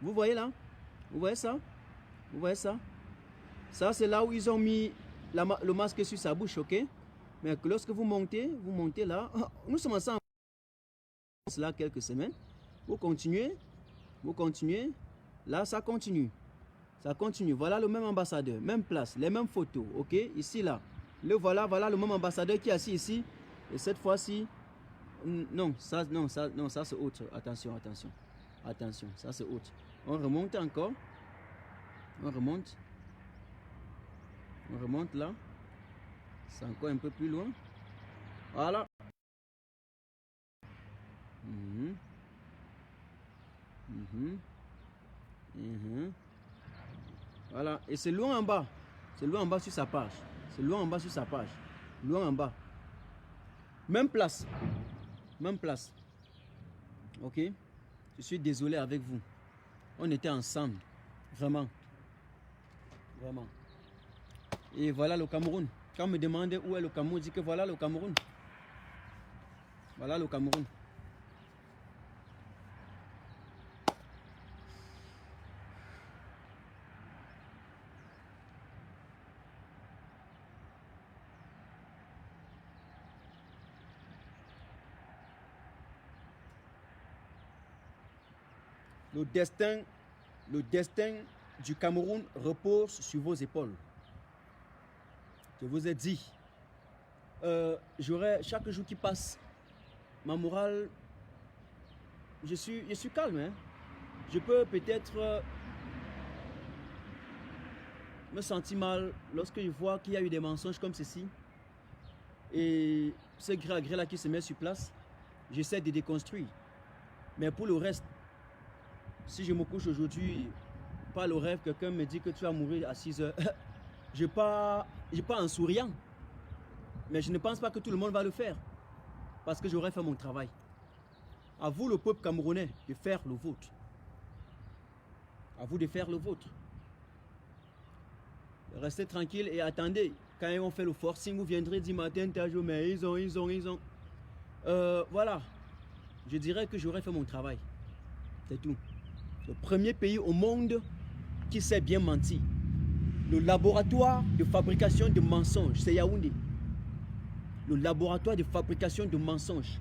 Vous voyez là? Vous voyez ça? Vous voyez ça? Ça, c'est là où ils ont mis le masque sur sa bouche, ok? Mais lorsque vous montez là. Nous sommes ensemble. Là quelques semaines. Vous continuez. Là, ça continue. Voilà le même ambassadeur, même place, les mêmes photos, ok? Ici, là. Voilà le même ambassadeur qui est assis ici. Et cette fois-ci, non, ça c'est autre. Attention, ça c'est autre. On remonte encore. On remonte là. C'est encore un peu plus loin. Voilà. Voilà. Et c'est loin en bas. C'est loin en bas sur sa page. Loin en bas. Même place. Ok. Je suis désolé avec vous. On était ensemble. Vraiment. Et voilà le Cameroun. Quand on me demande où est le Cameroun, je dis que voilà le Cameroun. Voilà le Cameroun. Le destin du Cameroun repose sur vos épaules. Je vous ai dit, chaque jour qui passe, ma morale, je suis calme. Hein. Je peux peut-être me sentir mal lorsque je vois qu'il y a eu des mensonges comme ceci. Et ce gré à gré là qui se met sur place, j'essaie de déconstruire. Mais pour le reste, si je me couche aujourd'hui, pas le rêve, quelqu'un me dit que tu vas mourir à 6 heures. Je pas en souriant. Mais je ne pense pas que tout le monde va le faire. Parce que j'aurais fait mon travail. À vous, le peuple camerounais, de faire le vôtre. À vous de faire le vôtre. Restez tranquille et attendez. Quand ils ont fait le forcing, vous viendrez dire matin, Tajo, mais ils ont. Voilà. Je dirais que j'aurais fait mon travail. C'est tout. Le premier pays au monde qui sait bien mentir. Le laboratoire de fabrication de mensonges, c'est Yaoundé. Le laboratoire de fabrication de mensonges.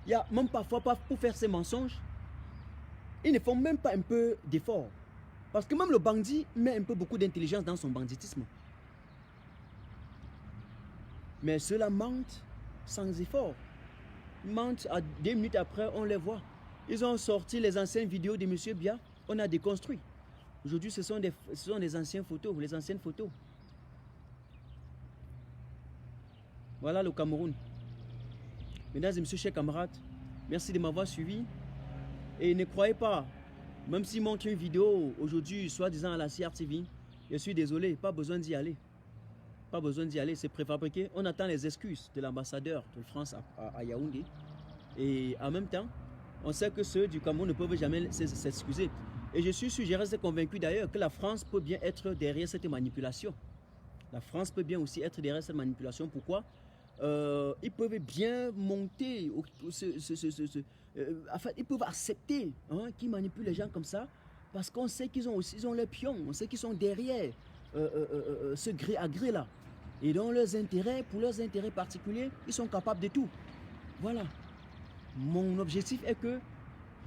Il y a même parfois, pour faire ces mensonges, ils ne font même pas un peu d'effort. Parce que même le bandit met un peu beaucoup d'intelligence dans son banditisme. Mais ceux-là mentent sans effort. Ils mentent à 2 minutes après, on les voit. Ils ont sorti les anciennes vidéos de M. Bia, on a déconstruit. Aujourd'hui, ce sont des anciennes photos, les anciennes photos. Voilà le Cameroun. Mesdames et messieurs, chers camarades, merci de m'avoir suivi. Et ne croyez pas, même s'ils montrent une vidéo aujourd'hui, soi-disant à la CRTV, je suis désolé, pas besoin d'y aller. Pas besoin d'y aller, c'est préfabriqué. On attend les excuses de l'ambassadeur de France à Yaoundé. Et en même temps, on sait que ceux du Cameroun ne peuvent jamais s'excuser. Et je suis sûr, je reste convaincu d'ailleurs que la France peut bien être derrière cette manipulation. La France peut bien aussi être derrière cette manipulation. Pourquoi? Ils peuvent bien monter, enfin, ils peuvent accepter qu'ils manipulent les gens comme ça, parce qu'on sait qu'ils ont aussi les pions, on sait qu'ils sont derrière ce gré à gré là. Et dans leurs intérêts, pour leurs intérêts particuliers, ils sont capables de tout. Voilà. Mon objectif est que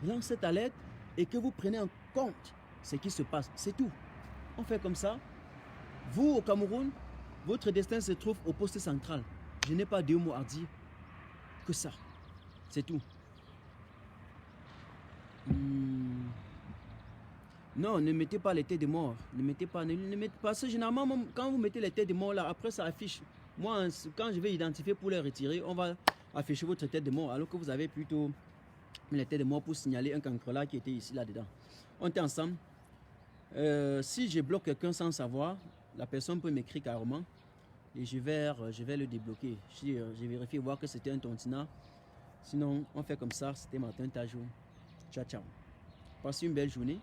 lance cette alerte et que vous preniez en compte ce qui se passe. C'est tout. On fait comme ça. Vous, au Cameroun, votre destin se trouve au poste central. Je n'ai pas 2 mots à dire que ça. C'est tout. Non, ne mettez pas les têtes de mort. Ne mettez pas. Parce que généralement, quand vous mettez les têtes de mort là, après ça affiche. Moi, quand je vais identifier pour les retirer, on va afficher votre tête de mort. Alors que vous avez plutôt mis les têtes de mort pour signaler un cancre qui était ici, là-dedans. On était ensemble. Si je bloque quelqu'un sans savoir, la personne peut m'écrire carrément. Et je vais le débloquer. Je vérifie voir que c'était un tontina. Sinon, on fait comme ça. C'était Martin Tajo. Ciao, ciao. Passez une belle journée.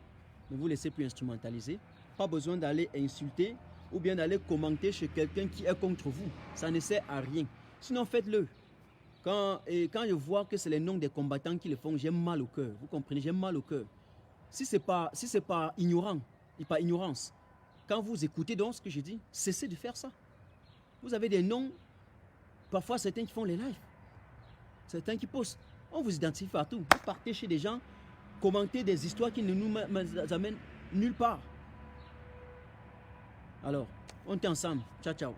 Ne vous laissez plus instrumentaliser. Pas besoin d'aller insulter ou bien d'aller commenter chez quelqu'un qui est contre vous. Ça ne sert à rien. Sinon, faites-le. Quand je vois que c'est les noms des combattants qui le font, j'ai mal au cœur. Vous comprenez, j'ai mal au cœur. Si ce n'est pas ignorant, et pas ignorance, quand vous écoutez donc ce que je dis, cessez de faire ça. Vous avez des noms, parfois certains qui font les lives, certains qui postent. On vous identifie partout. Vous partez chez des gens, commentez des histoires qui ne nous amènent nulle part. Alors, on est ensemble. Ciao, ciao.